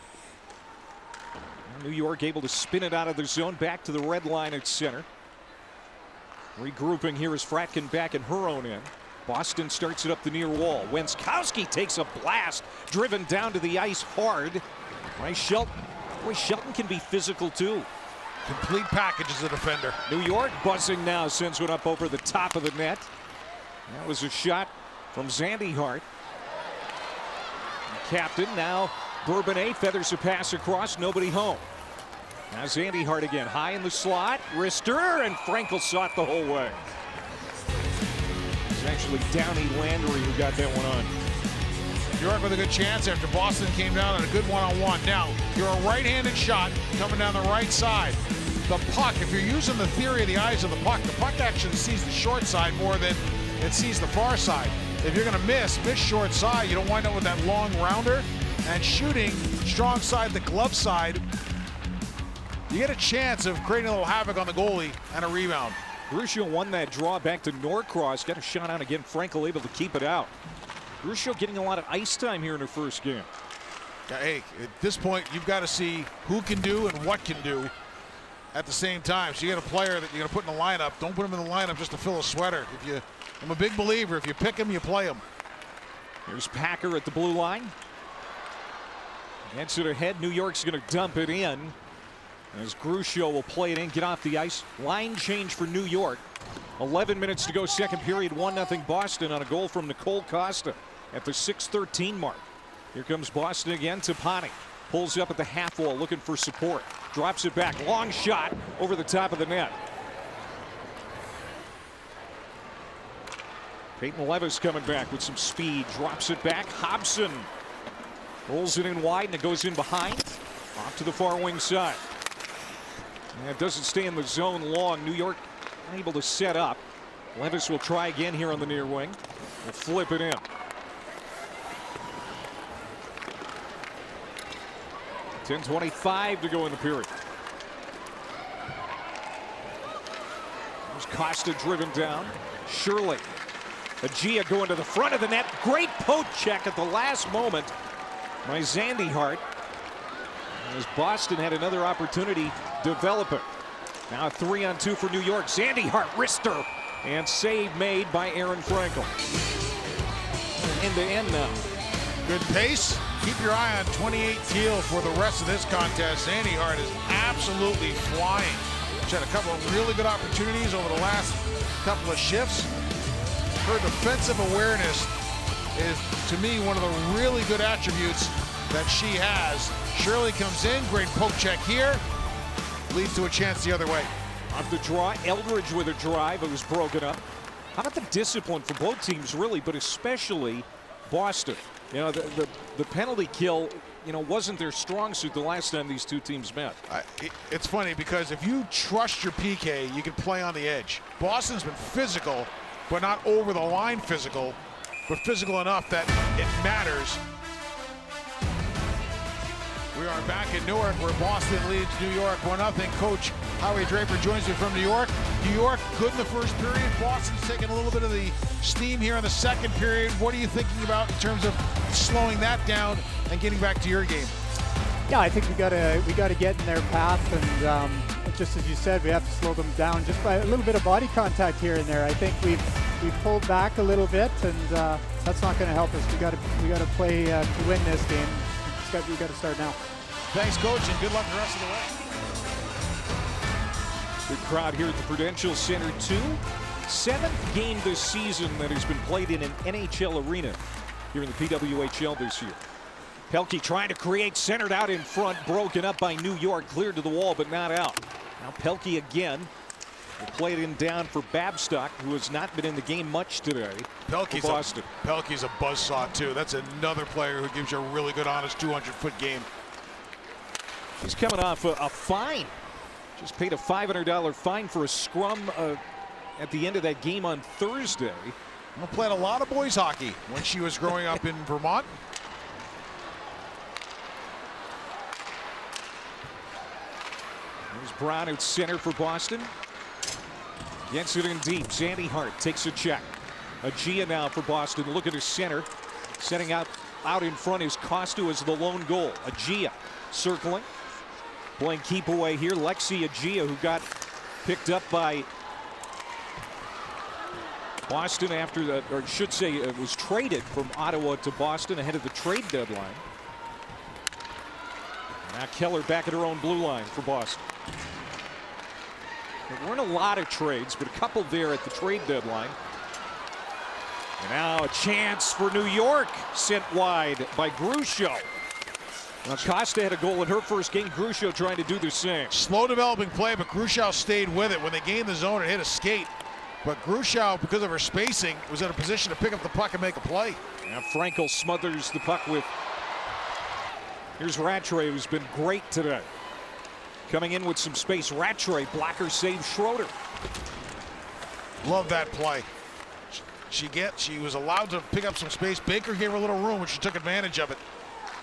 A: New York able to spin it out of the zone back to the red line at center. Regrouping here is Fratkin back in her own end. Boston starts it up the near wall. Wenskowski takes a blast, driven down to the ice hard. Shelton can be physical too.
B: Complete package as a defender.
A: New York buzzing now, sends one up over the top of the net. That was a shot from Zandy Hart. Captain now Bourbonnais feathers a pass across, nobody home. Now Zandy Hart again, high in the slot, wrister, and Frankel saw it the whole way. It's actually Downey Landry who got that one on.
B: New York with a good chance after Boston came down on a good one-on-one. Now, you're a right-handed shot coming down the right side. The puck, if you're using the theory of the eyes of the puck actually sees the short side more than it sees the far side. If you're going to miss short side, you don't wind up with that long rounder. And shooting strong side, the glove side, you get a chance of creating a little havoc on the goalie and a rebound.
A: Grusho won that draw back to Norcross, got a shot on again. Frankel able to keep it out. Grusho getting a lot of ice time here in her first game.
B: Yeah, hey, at this point, you've got to see who can do and what can do at the same time. So you got a player that you're going to put in the lineup. Don't put him in the lineup just to fill a sweater. I'm a big believer. If you pick him, you play him.
A: Here's Packer at the blue line. Gets it ahead. New York's going to dump it in. As Grusho will play it in, get off the ice. Line change for New York. 11 minutes to go, second period, 1-0 Boston on a goal from Nicole Costa at the 6:13 mark. Here comes Boston again. Tapani pulls up at the half wall looking for support. Drops it back. Long shot over the top of the net. Peyton Levis coming back with some speed. Drops it back. Hobson rolls it in wide and it goes in behind. Off to the far wing side. And it doesn't stay in the zone long. New York unable to set up. Levis will try again here on the near wing. Will flip it in. .25 to go in the period. There's Costa driven down. Shirley. Agia going to the front of the net. Great poke check at the last moment by Zandy Hart. As Boston had another opportunity developing. Now a 3-on-2 for New York. Zandy Hart, wrister, and save made by Aaron Frankel. End to end now.
B: Good pace. Keep your eye on 28 Teal for the rest of this contest. Zandy Hart is absolutely flying. She had a couple of really good opportunities over the last couple of shifts. Her defensive awareness is, to me, one of the really good attributes that she has. Shirley comes in, great poke check here. Leads to a chance the other way.
A: Off the draw, Eldridge with a drive. It was broken up. How about the discipline for both teams, really, but especially Boston? You know, the penalty kill, you know, wasn't their strong suit the last time these two teams met.
B: It's funny because if you trust your PK, you can play on the edge. Boston's been physical, but not over the line physical, but physical enough that it matters. We are back in Newark where Boston leads New York 1-0. Coach Howie Draper joins me from New York. New York good in the first period. Boston's taking a little bit of the steam here in the second period. What are you thinking about in terms of slowing that down and getting back to your game?
E: Yeah, I think we gotta get in their path, and just as you said, we have to slow them down just by a little bit of body contact here and there. I think we've pulled back a little bit, and that's not going to help us. We got to play to win this game. We got to start now.
B: Thanks, Coach, and good luck the rest of the way.
A: Good crowd here at the Prudential Center, too. 7th game this season that has been played in an NHL arena here in the PWHL this year. Pelkey trying to create, centered out in front, broken up by New York, cleared to the wall, but not out. Now Pelkey again. Will play it in down for Babstock, who has not been in the game much today.
B: Pelkey's
A: for Boston.
B: Pelkey's a buzzsaw, too. That's another player who gives you a really good, honest 200-foot game.
A: He's coming off a fine. Just paid a $500 fine for a scrum at the end of that game on Thursday.
B: Emma played a lot of boys hockey when she was growing up in Vermont.
A: There's Brown at center for Boston. Gets it in deep. Zandy Hart takes a check. Agia now for Boston. Look at his center. Setting out in front is Costa as the lone goal. Agia circling. playing keep away here. Lexi Agia, who got picked up by Boston after that, or I should say it was traded from Ottawa to Boston ahead of the trade deadline. Now Keller back at her own blue line for Boston. There weren't a lot of trades, but a couple there at the trade deadline. And now a chance for New York, sent wide by Grusho. Now Costa had a goal in her first game. Grusho trying to do the same.
B: Slow developing play, but Grusho stayed with it. When they gained the zone, it hit a skate. But Grusho, because of her spacing, was in a position to pick up the puck and make a play.
A: Now Frankel smothers the puck with. Here's Rattray, who's been great today. Coming in with some space. Rattray, blocker saves Schroeder.
B: Love that play. She was allowed to pick up some space. Baker gave her a little room, and she took advantage of it.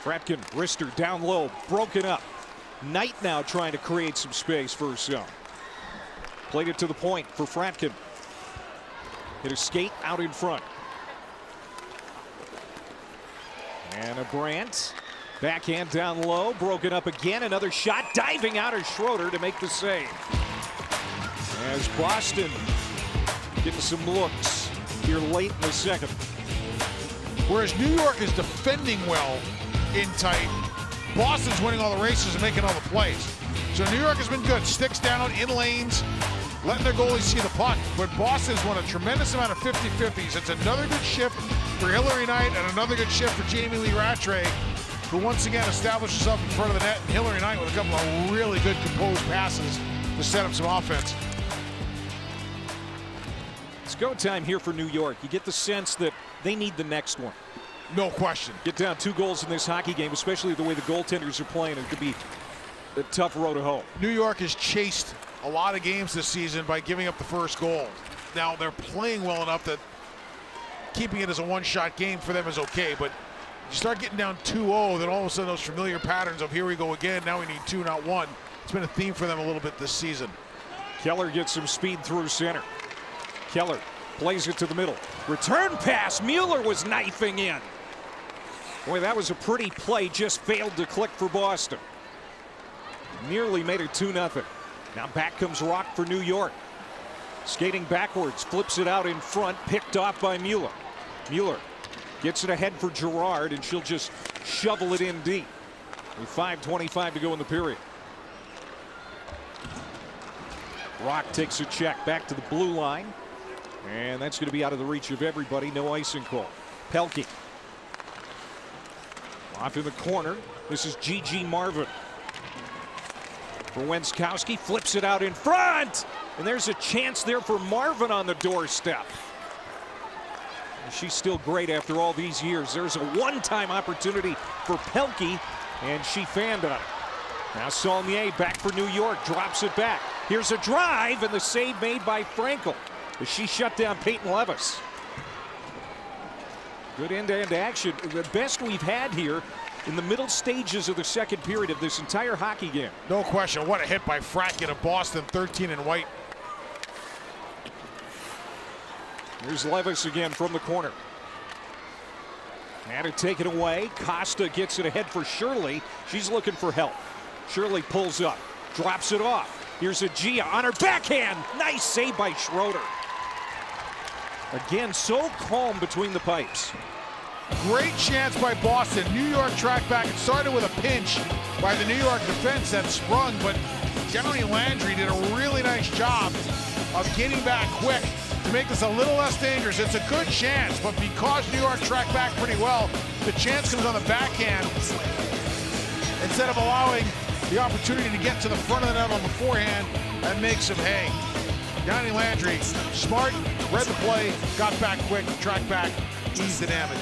A: Fratkin, wrister down low, broken up. Knight now trying to create some space for herself. Played it to the point for Fratkin. Hit a skate out in front. Anna Brandt. Backhand down low, broken up again. Another shot, diving out of Schroeder to make the save. As Boston getting some looks here late in the second.
B: Whereas New York is defending well in tight, Boston's winning all the races and making all the plays. So New York has been good. Sticks down in lanes, letting their goalies see the puck. But Boston's won a tremendous amount of 50-50s. It's another good shift for Hillary Knight and another good shift for Jamie Lee Rattray, who once again established herself in front of the net. And Hillary Knight with a couple of really good composed passes to set up some offense.
A: It's go time here for New York. You get the sense that they need the next one.
B: No question.
A: Get down 2 goals in this hockey game, especially the way the goaltenders are playing. It could be a tough road to hoe.
B: New York has chased a lot of games this season by giving up the first goal. Now they're playing well enough that keeping it as a one-shot game for them is okay, but you start getting down 2-0, then all of a sudden those familiar patterns of here we go again, now we need 2, not 1. It's been a theme for them a little bit this season.
A: Keller gets some speed through center. Keller plays it to the middle. Return pass. Mueller was knifing in. Boy, that was a pretty play. Just failed to click for Boston. Nearly made it 2-0. Now back comes Rock for New York. Skating backwards. Flips it out in front. Picked off by Mueller. Mueller gets it ahead for Gerard, and she'll just shovel it in deep. With 5:25 to go in the period. Rock takes a check back to the blue line. And that's going to be out of the reach of everybody. No icing call. Pelkey. Off in the corner. This is Gigi Marvin. For Wenskowski. Flips it out in front. And there's a chance there for Marvin on the doorstep. And she's still great after all these years. There's a one-time opportunity for Pelkey. And she fanned on it. Now Saulnier back for New York. Drops it back. Here's a drive. And the save made by Frankel. As she shut down Peyton Levis. Good end-to-end action. The best we've had here in the middle stages of the second period of this entire hockey game.
B: No question. What a hit by Fratkin of Boston, 13 in white.
A: Here's Levis again from the corner. And to take it away. Costa gets it ahead for Shirley. She's looking for help. Shirley pulls up. Drops it off. Here's a Gia on her backhand. Nice save by Schroeder. Again, so calm between the pipes.
B: Great chance by Boston. New York tracked back. It started with a pinch by the New York defense that sprung, but Johnny Landry did a really nice job of getting back quick to make this a little less dangerous. It's a good chance, but because New York tracked back pretty well, the chance comes on the backhand instead of allowing the opportunity to get to the front of the net on the forehand and make some hay. Johnny Landry, smart, read the play, got back quick, tracked back, eased the damage.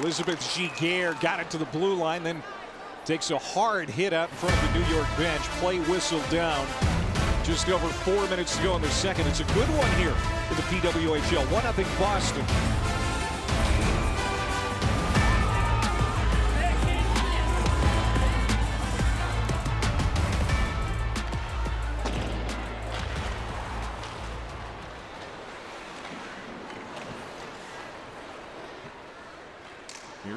A: Elizabeth Giguère got it to the blue line, then takes a hard hit out in front of the New York bench. Play whistled down. Just over 4 minutes to go in the second. It's a good one here in the PWHL. 1-0 Boston.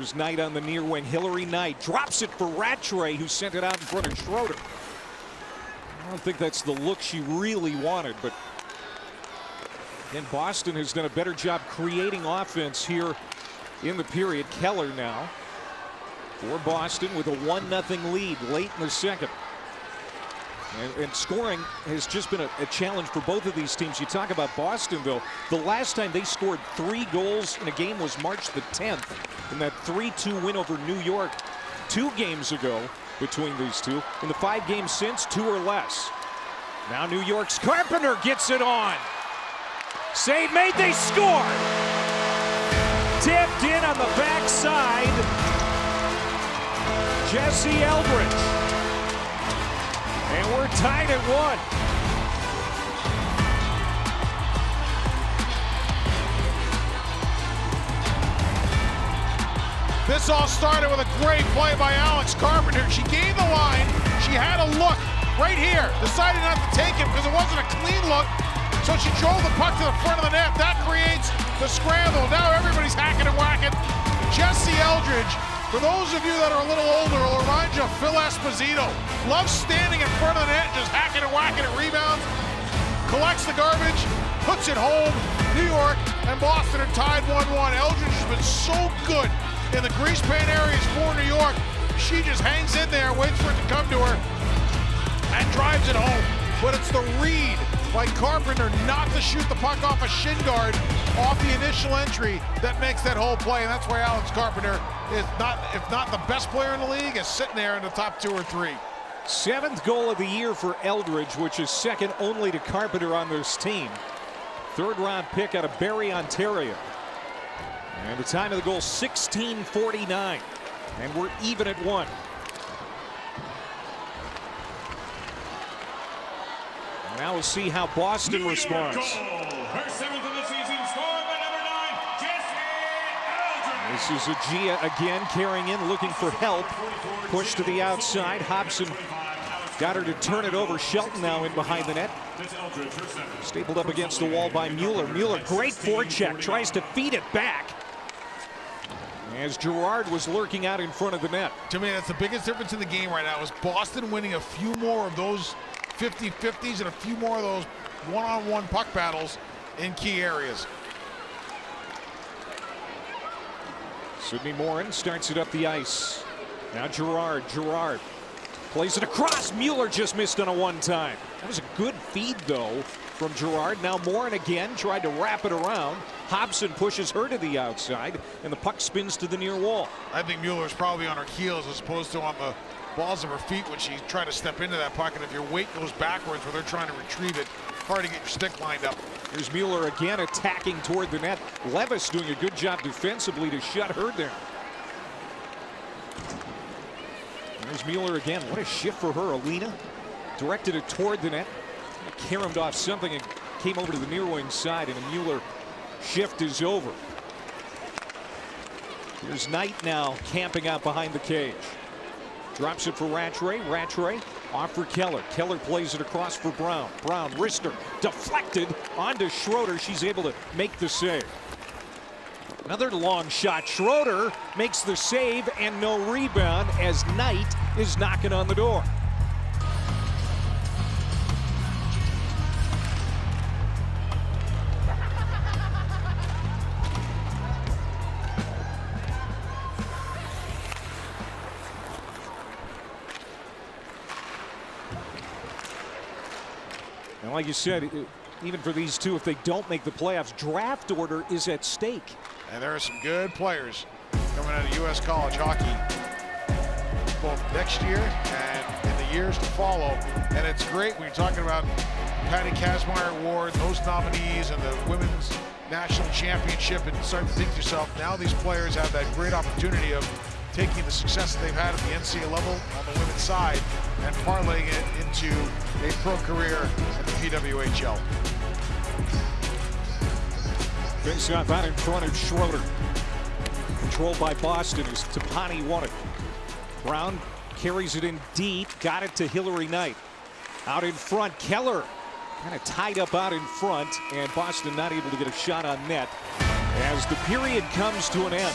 A: Here's Knight on the near wing. Hillary Knight drops it for Rattray, who sent it out in front of Schroeder. I don't think that's the look she really wanted, but then Boston has done a better job creating offense here in the period. Keller now for Boston with a 1-0 lead late in the second. And scoring has just been a challenge for both of these teams. You talk about Boston, though. The last time they scored 3 goals in a game was March the 10th in that 3-2 win over New York 2 games ago between these two. In the 5 games since, 2 or less. Now New York's Carpenter gets it on. Save made, they score. Tipped in on the backside. Jesse Eldridge. And we're tied at 1.
B: This all started with a great play by Alex Carpenter. She gained the line. She had a look right here. Decided not to take it because it wasn't a clean look. So she drove the puck to the front of the net. That creates the scramble. Now everybody's hacking and whacking. Jesse Eldridge, for those of you that are a little older, will remind you of Phil Esposito. Loves standing in front of the net, just hacking and whacking at rebounds. Collects the garbage, puts it home. New York and Boston are tied 1-1. Eldridge has been so good in the grease paint areas for New York. She just hangs in there, waits for it to come to her, and drives it home. But it's the read by Carpenter not to shoot the puck off a shin guard off the initial entry that makes that whole play. And that's why Alex Carpenter is not, if not the best player in the league, is sitting there in the top 2 or 3.
A: 7th goal of the year for Eldridge, which is second only to Carpenter on this team. 3rd round pick out of Barrie, Ontario. And the time of the goal, 16:49. And we're even at 1. And now we'll see how Boston responds.
F: Her 7th of the season, scored by number 9, Jesse Eldridge.
A: This is Agia again carrying in, looking for help. Push to the outside. Hobson got her to turn it over. Shelton now in behind the net. Stapled up against the wall by Mueller. Mueller, great forecheck, tries to feed it back. As Girard was lurking out in front of the net.
B: To me, that's the biggest difference in the game right now is Boston winning a few more of those 50-50s and a few more of those one-on-one puck battles in key areas.
A: Sydney Morin starts it up the ice. Now Girard plays it across. Mueller just missed on a one-time. That was a good feed, though, from Girard. Now Morin again tried to wrap it around. Hobson pushes her to the outside, and the puck spins to the near wall.
B: I think Mueller's probably on her heels as opposed to on the balls of her feet when she's trying to step into that puck. And if your weight goes backwards where they're trying to retrieve it, hard to get your stick lined up.
A: Here's Mueller again attacking toward the net. Levis doing a good job defensively to shut her down. There's Mueller again. What a shift for her. Alina directed it toward the net. Caromed off something and came over to the near wing side, and a Mueller shift is over. Here's Knight now camping out behind the cage. Drops it for Rattray. Rattray off for Keller. Keller plays it across for Brown. Brown, wrister, deflected onto Schroeder. She's able to make the save. Another long shot. Schroeder makes the save and no rebound as Knight is knocking on the door. And like you said, even for these two, if they don't make the playoffs, draft order is at stake.
B: And there are some good players coming out of U.S. college hockey, both next year and in the years to follow. And it's great when you're talking about Patty Kazmaier Award, those nominees, and the Women's National Championship, and start to think to yourself, now these players have that great opportunity of taking the success that they've had at the NCAA level on the women's side and parlaying it into a pro career in the PWHL.
A: Face off out in front of Schroeder. Controlled by Boston as Tapani won it. Brown carries it in deep, got it to Hillary Knight. Out in front, Keller kind of tied up out in front, and Boston not able to get a shot on net as the period comes to an end.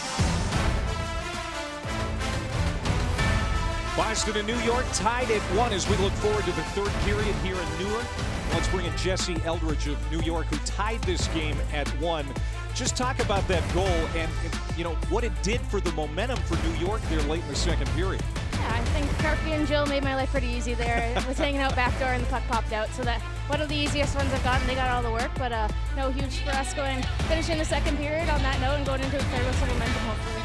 A: Boston and New York tied at 1 as we look forward to the third period here in Newark. Let's bring in Jesse Eldridge of New York, who tied this game at 1. Just talk about that goal and you know what it did for the momentum for New York there late in the second period.
G: Yeah, I think Kirby and Jill made my life pretty easy there. I was hanging out back door and the puck popped out, so that one of the easiest ones I've gotten. They got all the work, but no, huge for us finishing the second period on that note and going into the third with some momentum, hopefully.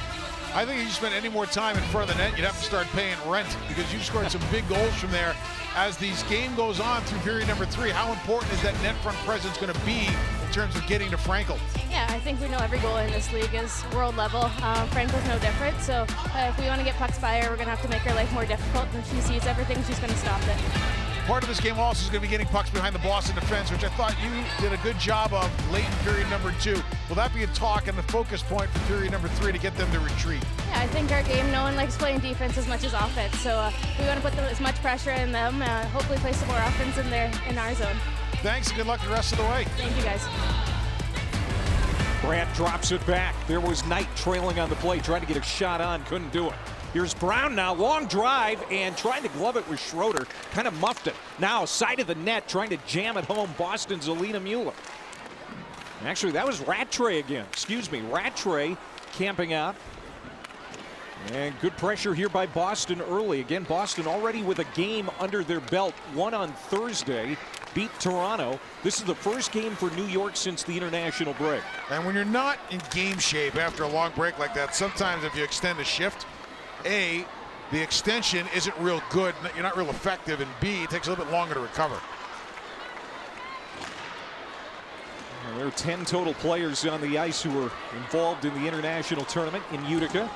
B: I think if you spent any more time in front of the net, you'd have to start paying rent because you scored some big goals from there. As the game goes on through period number 3, how important is that net front presence going to be in terms of getting to Frankel?
G: Yeah, I think we know every goal in this league is world level. Frankel's no different, so if we want to get pucks by her, we're going to have to make her life more difficult. And if she sees everything, she's going to stop it.
B: Part of this game also is going to be getting pucks behind the Boston defense, which I thought you did a good job of late in period number 2. Will that be a talk and the focus point for period number 3 to get them to retreat?
G: Yeah, I think our game, no one likes playing defense as much as offense, so we want to put as much pressure in them, hopefully play some more offense in our zone.
B: Thanks, and good luck the rest of the way.
G: Thank you, guys.
A: Brandt drops it back. There was Knight trailing on the play, trying to get a shot on, couldn't do it. Here's Brown now, long drive, and trying to glove it with Schroeder, kind of muffed it. Now, side of the net, trying to jam it home, Boston's Alina Mueller. Actually, that was Rattray again. Excuse me, Rattray camping out. And good pressure here by Boston early. Again, Boston already with a game under their belt. One on Thursday, beat Toronto. This is the first game for New York since the international break.
B: And when you're not in game shape after a long break like that, sometimes if you extend a shift, A, the extension isn't real good, you're not real effective, and B, it takes a little bit longer to recover.
A: And there are 10 total players on the ice who were involved in the international tournament in Utica.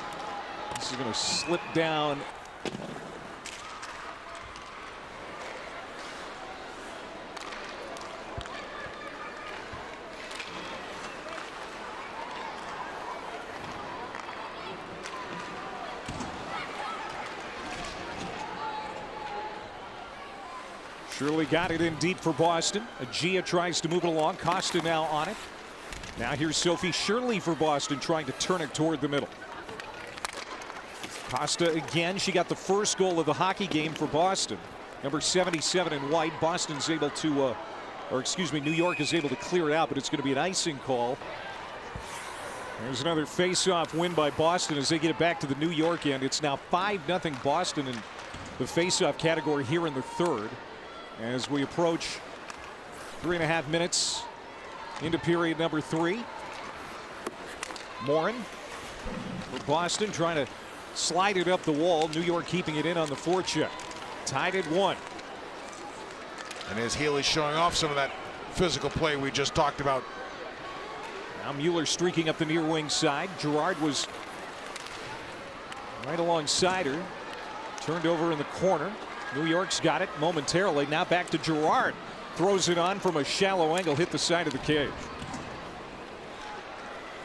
A: This is going to slip down. Shirley got it in deep for Boston. Agia tries to move it along. Costa now on it. Now here's Sophie Shirley for Boston trying to turn it toward the middle. Costa again. She got the first goal of the hockey game for Boston. Number 77 in white. Boston's able to, New York is able to clear it out, but it's going to be an icing call. There's another face-off win by Boston as they get it back to the New York end. It's now 5-0 Boston in the face-off category here in the third. As we approach 3.5 minutes into period number 3. Morin for Boston trying to slide it up the wall. New York keeping it in on the forecheck. Tied at 1.
B: And as Healy showing off some of that physical play we just talked about.
A: Now Mueller streaking up the near wing side. Gerard was right alongside her. Turned over in the corner. New York's got it momentarily. Now back to Gerard. Throws it on from a shallow angle. Hit the side of the cage.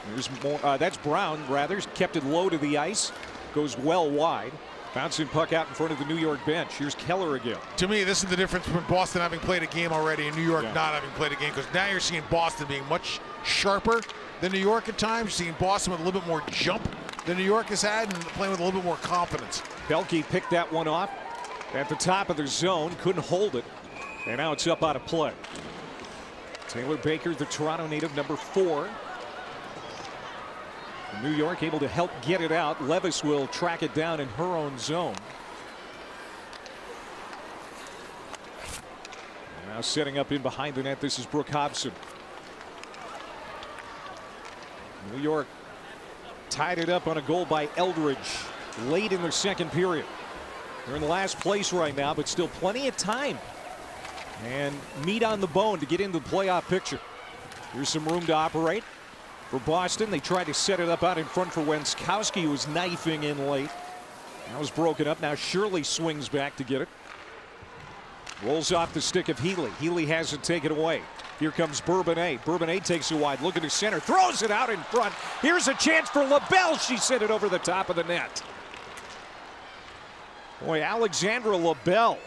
A: There's more. That's Brown, rather. Kept it low to the ice. Goes well wide. Bouncing puck out in front of the New York bench. Here's Keller again.
B: To me, this is the difference between Boston having played a game already and New York not having played a game, because now you're seeing Boston being much sharper than New York at times. You're seeing Boston with a little bit more jump than New York has had and playing with a little bit more confidence.
A: Belke picked that one off at the top of the zone. Couldn't hold it. And now it's up out of play. Taylor Baker, the Toronto native, number 4. New York able to help get it out. Levis will track it down in her own zone. Now setting up in behind the net. This is Brooke Hobson. New York tied it up on a goal by Eldridge late in the second period. They're in last place right now, but still plenty of time and meat on the bone to get into the playoff picture. Here's some room to operate. For Boston, they tried to set it up out in front for Wenskowski, who was knifing in late. That was broken up. Now Shirley swings back to get it. Rolls off the stick of Healy. Healy has it taken away. Here comes Bourbonnais. Bourbonnais takes it wide. Looking to center. Throws it out in front. Here's a chance for LaBelle. She sent it over the top of the net. Boy, Alexandra LaBelle,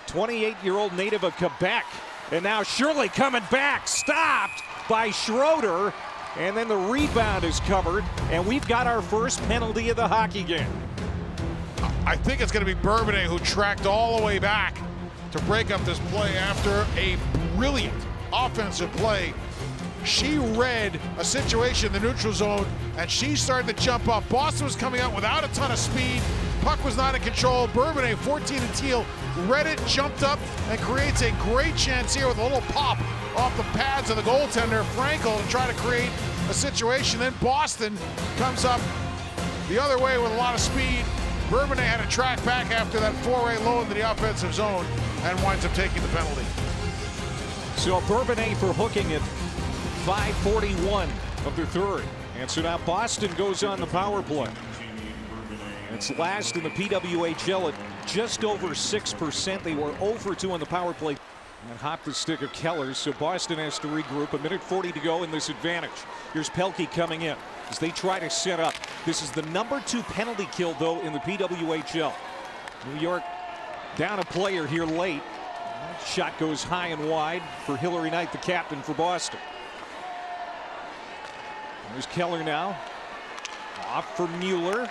A: 28-year-old native of Quebec. And now Shirley coming back. Stopped by Schroeder. And then the rebound is covered, and we've got our first penalty of the hockey game.
B: I think it's going to be Bourbonnais who tracked all the way back to break up this play after a brilliant offensive play. She read a situation in the neutral zone, and she started to jump up. Boston was coming out without a ton of speed. Puck was not in control. Bourbonnais, 14 and teal, read it, jumped up, and creates a great chance here with a little pop off the pads of the goaltender, Frankel, to try to create a situation. Then Boston comes up the other way with a lot of speed. Bourbonnais had to track back after that foray low into the offensive zone and winds up taking the penalty.
A: So Bourbonnais for hooking it. 5:41 of the third. And so now Boston goes on the power play. It's last in the PWHL at just over 6%. They were 0 for 2 on the power play. And hopped the stick of Keller, so Boston has to regroup. 1:40 to go in this advantage. Here's Pelkey coming in as they try to set up. This is the #2 penalty kill, though, in the PWHL. New York down a player here late. Shot goes high and wide for Hillary Knight, the captain for Boston. There's Keller now. Off for Mueller.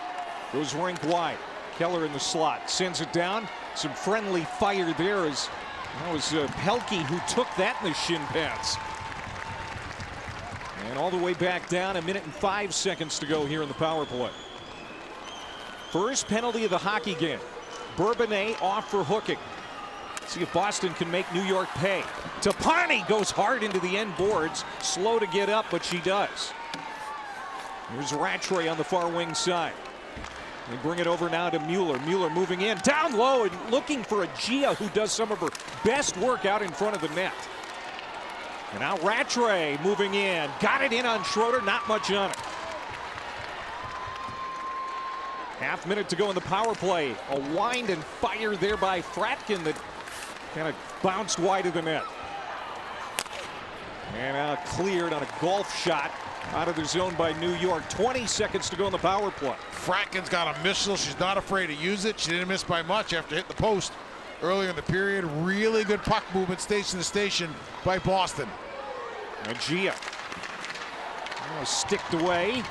A: Goes rink wide. Keller in the slot. Sends it down. Some friendly fire there as that was Pelkey who took that in the shin pads. And all the way back down. 1:05 to go here in the power play. First penalty of the hockey game. Bourbonnais off for hooking. See if Boston can make New York pay. Tapani goes hard into the end boards. Slow to get up, but she does. Here's Rattray on the far wing side. They bring it over now to Mueller. Mueller moving in, down low and looking for a Gia who does some of her best work out in front of the net. And now Rattray moving in. Got it in on Schroeder, not much on it. Half minute to go in the power play. A wind and fire there by Fratkin that kind of bounced wide of the net. And now cleared on a golf shot out of the zone by New York. 20 seconds to go in the power play.
B: Fratkin's got a missile. She's not afraid to use it. She didn't miss by much after hitting the post earlier in the period. Really good puck movement station to station by Boston.
A: And Gia sticked away.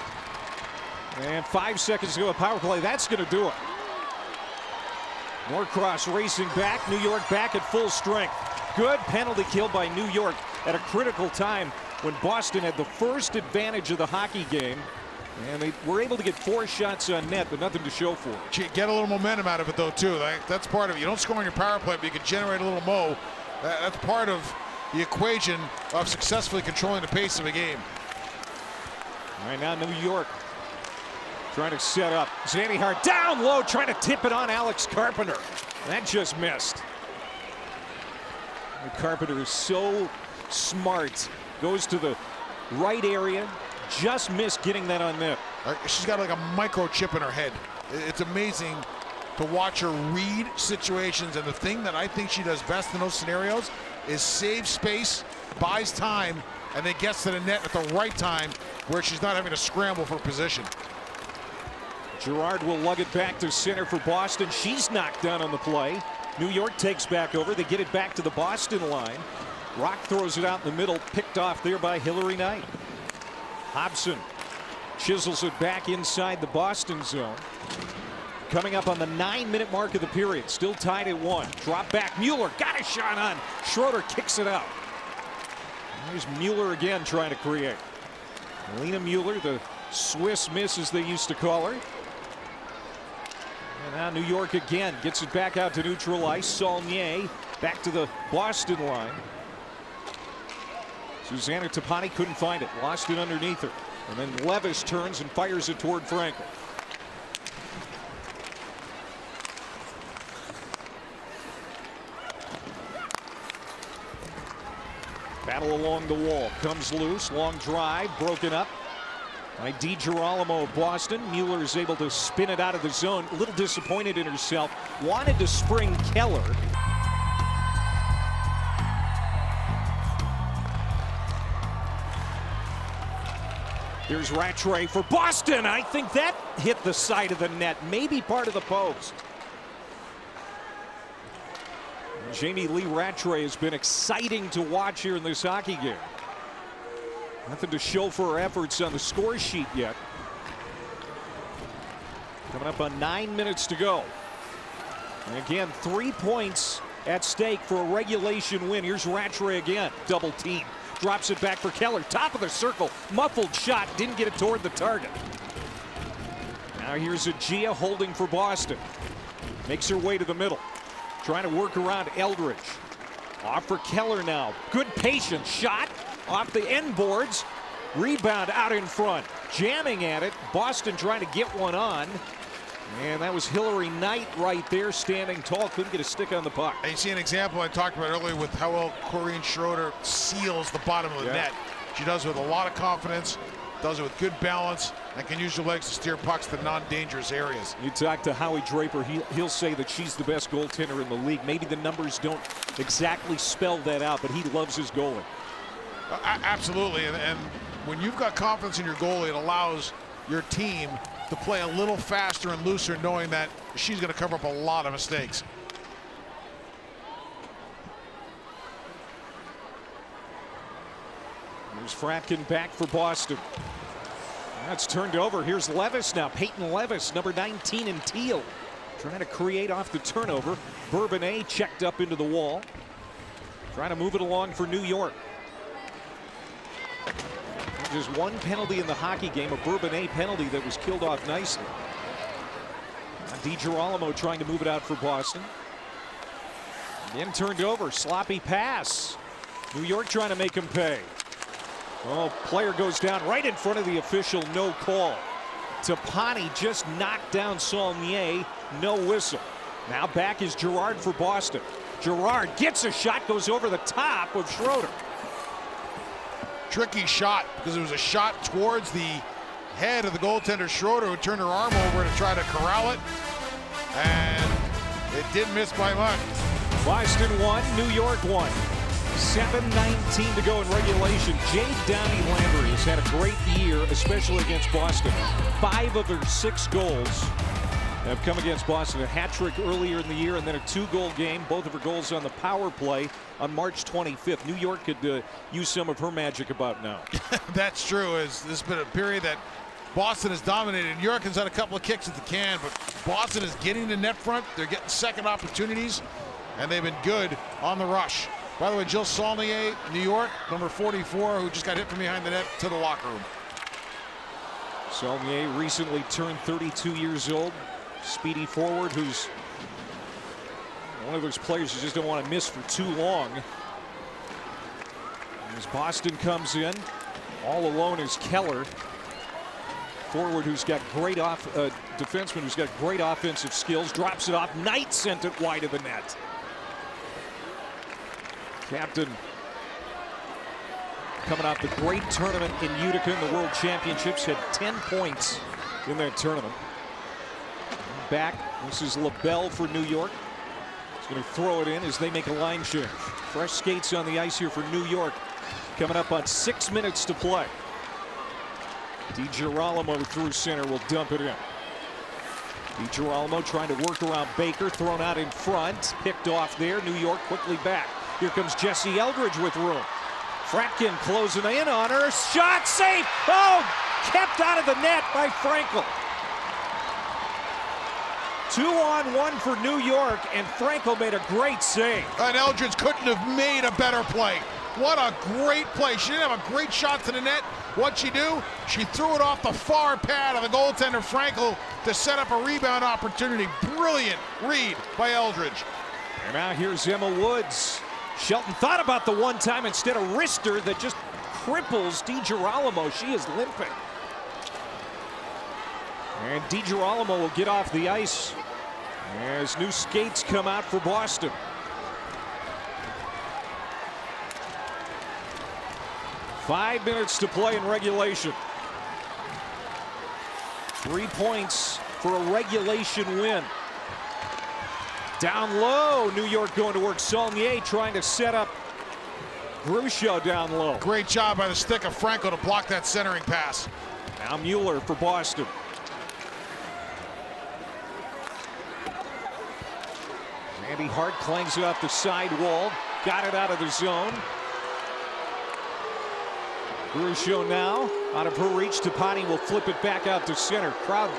A: And 5 seconds to go in power play. That's going to do it. Norcross racing back. New York back at full strength. Good penalty kill by New York at a critical time when Boston had the first advantage of the hockey game. And they were able to get 4 shots on net, but nothing to show for it.
B: Get a little momentum out of it, though, too. That's part of it. You don't score on your power play, but you can generate a little mo. That's part of the equation of successfully controlling the pace of a game.
A: All right, now New York trying to set up. Zanny Hart down low, trying to tip it on Alex Carpenter. That just missed. And Carpenter is so smart. Goes to the right area. Just missed getting that on net.
B: She's got like a microchip in her head. It's amazing to watch her read situations. And the thing that I think she does best in those scenarios is save space, buys time, and then gets to the net at the right time where she's not having to scramble for position.
A: Gerard will lug it back to center for Boston. She's knocked down on the play. New York takes back over. They get it back to the Boston line. Rock throws it out in the middle, picked off there by Hillary Knight. Hobson chisels it back inside the Boston zone. Coming up on the 9-minute mark of the period. Still tied at 1. Drop back. Mueller got a shot on. Schroeder kicks it out. There's Mueller again trying to create. Lena Mueller, the Swiss Miss as they used to call her. And now New York again gets it back out to neutral ice. Saulnier back to the Boston line. Susanna Tapani couldn't find it. Lost it underneath her. And then Levis turns and fires it toward Frankel. Battle along the wall. Comes loose. Long drive. Broken up by DiGirolamo of Boston. Mueller is able to spin it out of the zone. A little disappointed in herself. Wanted to spring Keller. Here's Rattray for Boston. I think that hit the side of the net, maybe part of the post. Jamie Lee Rattray has been exciting to watch here in this hockey game. Nothing to show for her efforts on the score sheet yet. Coming up on 9 minutes to go. And again, 3 points at stake for a regulation win. Here's Rattray again, double team. Drops it back for Keller, top of the circle, muffled shot, didn't get it toward the target. Now here's Agia holding for Boston. Makes her way to the middle, trying to work around Eldridge. Off for Keller now, good patience, shot off the end boards, rebound out in front, jamming at it. Boston trying to get one on. And that was Hillary Knight right there, standing tall, couldn't get a stick on the puck.
B: And you see an example I talked about earlier with how well Corrine Schroeder seals the bottom of the net. She does it with a lot of confidence, does it with good balance, and can use her legs to steer pucks to non-dangerous areas.
A: You talk to Howie Draper, he'll say that she's the best goaltender in the league. Maybe the numbers don't exactly spell that out, but he loves his goalie.
B: Absolutely, and when you've got confidence in your goalie, it allows your team to play a little faster and looser, knowing that she's going to cover up a lot of mistakes.
A: Here's Fratkin back for Boston. That's turned over. Here's Levis now. Peyton Levis, number 19 in teal. Trying to create off the turnover. Bourbonnais checked up into the wall. Trying to move it along for New York. There's one penalty in the hockey game, a Bourbonnais penalty that was killed off nicely. DiGirolamo trying to move it out for Boston. Again turned over, sloppy pass. New York trying to make him pay. Oh, player goes down right in front of the official, no call. Tapani just knocked down Saulnier, no whistle. Now back is Girard for Boston. Girard gets a shot, goes over the top of Schroeder.
B: Tricky shot because it was a shot towards the head of the goaltender Schroeder, who turned her arm over to try to corral it, and it didn't miss by much.
A: Boston won, New York won. 7:19 to go in regulation. Jade Downey Landry has had a great year, especially against Boston. 5 of her 6 goals have come against Boston. A hat trick earlier in the year and then a 2-goal game. Both of her goals on the power play on March 25th. New York could use some of her magic about now.
B: That's true. This has been a period that Boston has dominated. New York has had a couple of kicks at the can, but Boston is getting to net front. They're getting second opportunities, and they've been good on the rush. By the way, Jill Saulnier, New York, number 44, who just got hit from behind the net, to the locker room.
A: Saulnier recently turned 32 years old. Speedy forward who's one of those players you just don't want to miss for too long. As Boston comes in, all alone is Keller. Forward who's got great defenseman who's got great offensive skills. Drops it off. Knight sent it wide of the net. Captain coming off the great tournament in Utica in the World Championships, had 10 points in that tournament. Back, this is LaBelle for New York. He's going to throw it in as they make a line change. Fresh skates on the ice here for New York. Coming up on 6 minutes to play. DiGirolamo through center will dump it in. DiGirolamo trying to work around Baker, thrown out in front, picked off there. New York quickly back. Here comes Jesse Eldridge with room. Fratkin closing in on her. Shot safe. Oh, kept out of the net by Frankel. 2-on-1 for New York, and Frankel made a great save.
B: And Eldridge couldn't have made a better play. What a great play. She didn't have a great shot to the net. What'd she do? She threw it off the far pad of the goaltender Frankel to set up a rebound opportunity. Brilliant read by Eldridge.
A: And now here's Emma Woods. Shelton thought about the one time instead of wrister that just cripples DiGirolamo. She is limping. And DiGirolamo will get off the ice as new skates come out for Boston. Five minutes to play in regulation. 3 points for a regulation win. Down low, New York going to work. Saulnier trying to set up Grushko down low.
B: Great job by the stick of Franco to block that centering pass.
A: Now Mueller for Boston. Andy Hart clangs it off the side wall. Got it out of the zone. Grushko now out of her reach. Tapani will flip it back out to center. Crowd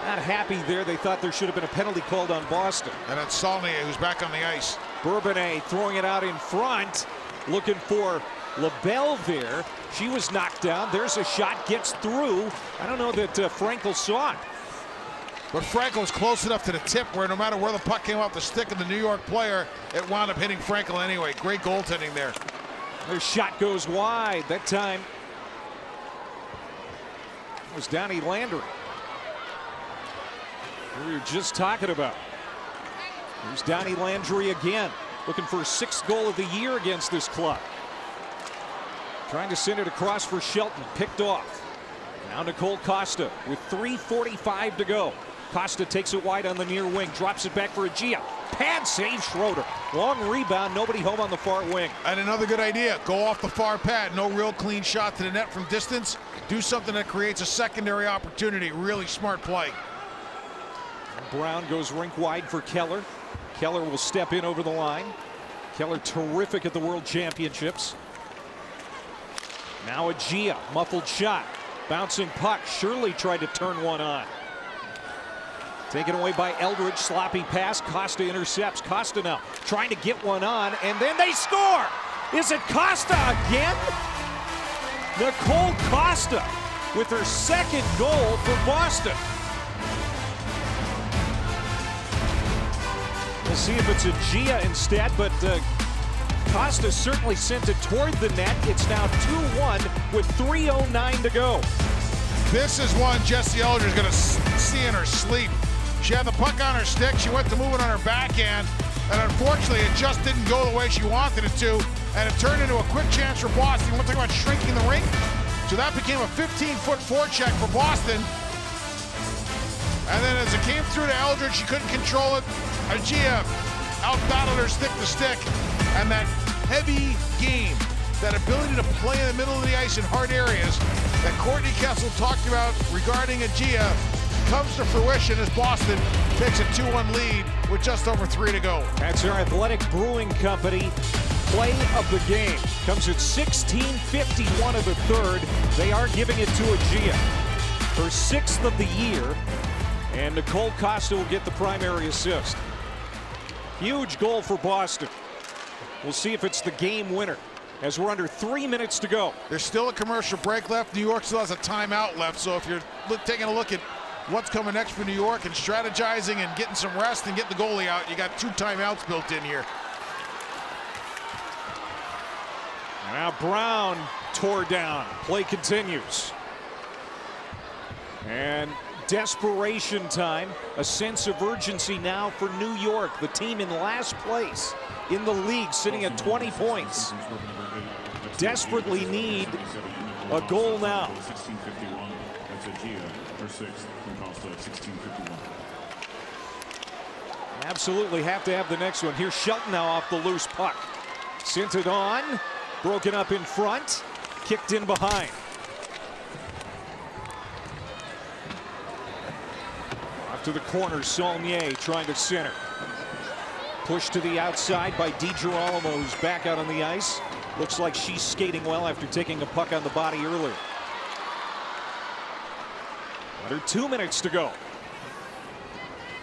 A: Not happy there. They thought there should have been a penalty called on Boston.
B: And it's Saulnier who's back on the ice.
A: Bourbonnais throwing it out in front, looking for LaBelle there. She was knocked down. There's a shot, gets through. I don't know that Frankel saw it.
B: But Frankel was close enough to the tip where no matter where the puck came off the stick of the New York player, it wound up hitting Frankel anyway. Great goaltending there.
A: Their shot goes wide. That time it was Donnie Landry, who we were just talking about. Here's Donnie Landry again, looking for his 6th goal of the year against this club. Trying to send it across for Shelton, picked off. Now Nicole Costa with 3:45 to go. Costa takes it wide on the near wing, drops it back for Agia. Pad save Schroeder. Long rebound, nobody home on the far wing.
B: And another good idea, go off the far pad. No real clean shot to the net from distance. Do something that creates a secondary opportunity. Really smart play.
A: Brown goes rink wide for Keller. Keller will step in over the line. Keller terrific at the World Championships. Now Agia, muffled shot. Bouncing puck, Shirley tried to turn one on. Taken away by Eldridge, sloppy pass, Costa intercepts. Costa now trying to get one on, and then they score! Is it Costa again? Nicole Costa with her 2nd goal for Boston. We'll see if it's Agia instead, but Costa certainly sent it toward the net. It's now 2-1 with 3:09 to go.
B: This is one Jessie Eldridge is going to see in her sleep. She had the puck on her stick. She went to move it on her backhand, and unfortunately, it just didn't go the way she wanted it to, and it turned into a quick chance for Boston. We're talking about shrinking the rink. So that became a 15-foot forecheck for Boston. And then as it came through to Eldridge, she couldn't control it. Agia outbattled her stick to stick, and that heavy game, that ability to play in the middle of the ice in hard areas that Courtney Kessel talked about regarding Agia comes to fruition as Boston takes a 2-1 lead with just over 3 to go.
A: That's our Athletic Brewing Company play of the game. Comes at 16:51 of the 3rd. They are giving it to Agia, her 6th of the year, and Nicole Costa will get the primary assist. Huge goal for Boston. We'll see if it's the game winner as we're under 3 minutes to go.
B: There's still a commercial break left. New York still has a timeout left, so if you're taking a look at what's coming next for New York and strategizing and getting some rest and getting the goalie out, you got 2 timeouts built in here.
A: Now Brown tore down. Play continues. And desperation time. A sense of urgency now for New York, the team in last place in the league, sitting at 20 points. Desperately need a goal now.
F: 16:51. That's Agia, her 6th, and Costa at 16:51.
A: Absolutely have to have the next one. Here's Shelton now off the loose puck. Sent it on, broken up in front, kicked in behind. Off to the corner, Saulnier trying to center. Pushed to the outside by DiGirolamo, who's back out on the ice. Looks like she's skating well after taking a puck on the body earlier. Under 2 minutes to go.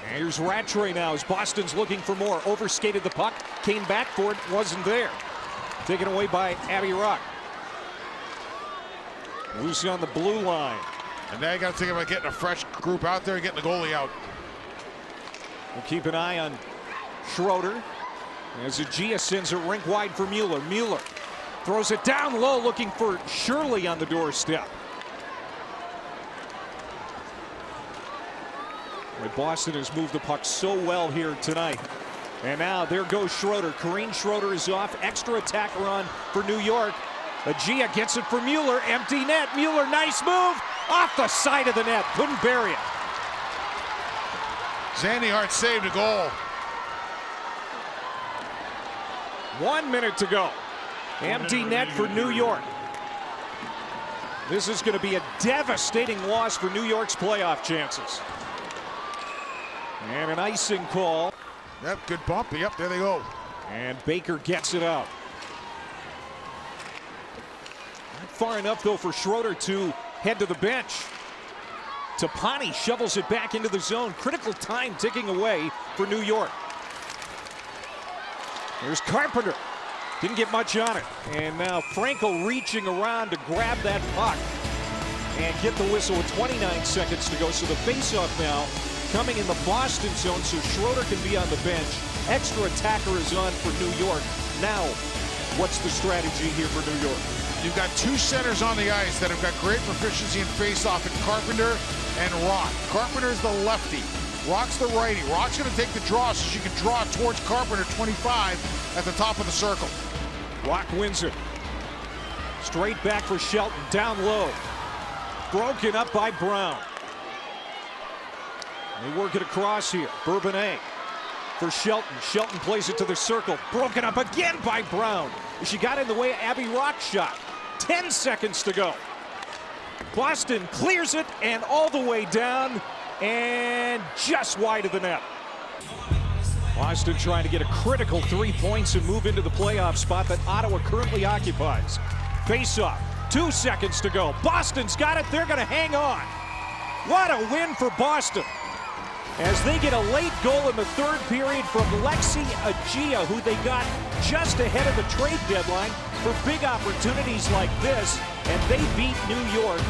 A: And here's Rattray now as Boston's looking for more. Overskated the puck, came back for it, wasn't there. Taken away by Abby Rock. Lucy on the blue line.
B: And now you got to think about getting a fresh group out there and getting the goalie out.
A: We'll keep an eye on Schroeder as Agia sends it rink wide for Mueller. Mueller throws it down low, looking for Shirley on the doorstep. Boston has moved the puck so well here tonight. And now there goes Schroeder. Corrine Schroeder is off. Extra attacker on for New York. Agia gets it for Mueller. Empty net. Mueller, nice move. Off the side of the net. Couldn't bury it.
B: Zandy Hart saved a goal.
A: 1 minute to go. Empty net for New York. This is going to be a devastating loss for New York's playoff chances. And an icing call.
B: Yep, good bump. Yep, there they go.
A: And Baker gets it out. Not far enough, though, for Schroeder to head to the bench. Tapani shovels it back into the zone. Critical time ticking away for New York. There's Carpenter. Didn't get much on it. And now Franco reaching around to grab that puck and get the whistle with 29 seconds to go. So the faceoff now coming in the Boston zone so Schroeder can be on the bench. Extra attacker is on for New York. Now, what's the strategy here for New York?
B: You've got two centers on the ice that have got great proficiency in faceoff in Carpenter and Rock. Carpenter's the lefty. Rock's the righty. Rock's going to take the draw so she can draw towards Carpenter, 25 at the top of the circle.
A: Rock wins it. Straight back for Shelton, down low. Broken up by Brown. They work it across here. Bourbonnais for Shelton. Shelton plays it to the circle. Broken up again by Brown. She got in the way of Abby Rock's shot. 10 seconds to go. Boston clears it and all the way down and just wide of the net. Boston trying to get a critical 3 points and move into the playoff spot that Ottawa currently occupies. Face-off, 2 seconds to go. Boston's got it, they're gonna hang on. What a win for Boston. As they get a late goal in the third period from Lexi Agia, who they got just ahead of the trade deadline for big opportunities like this, and they beat New York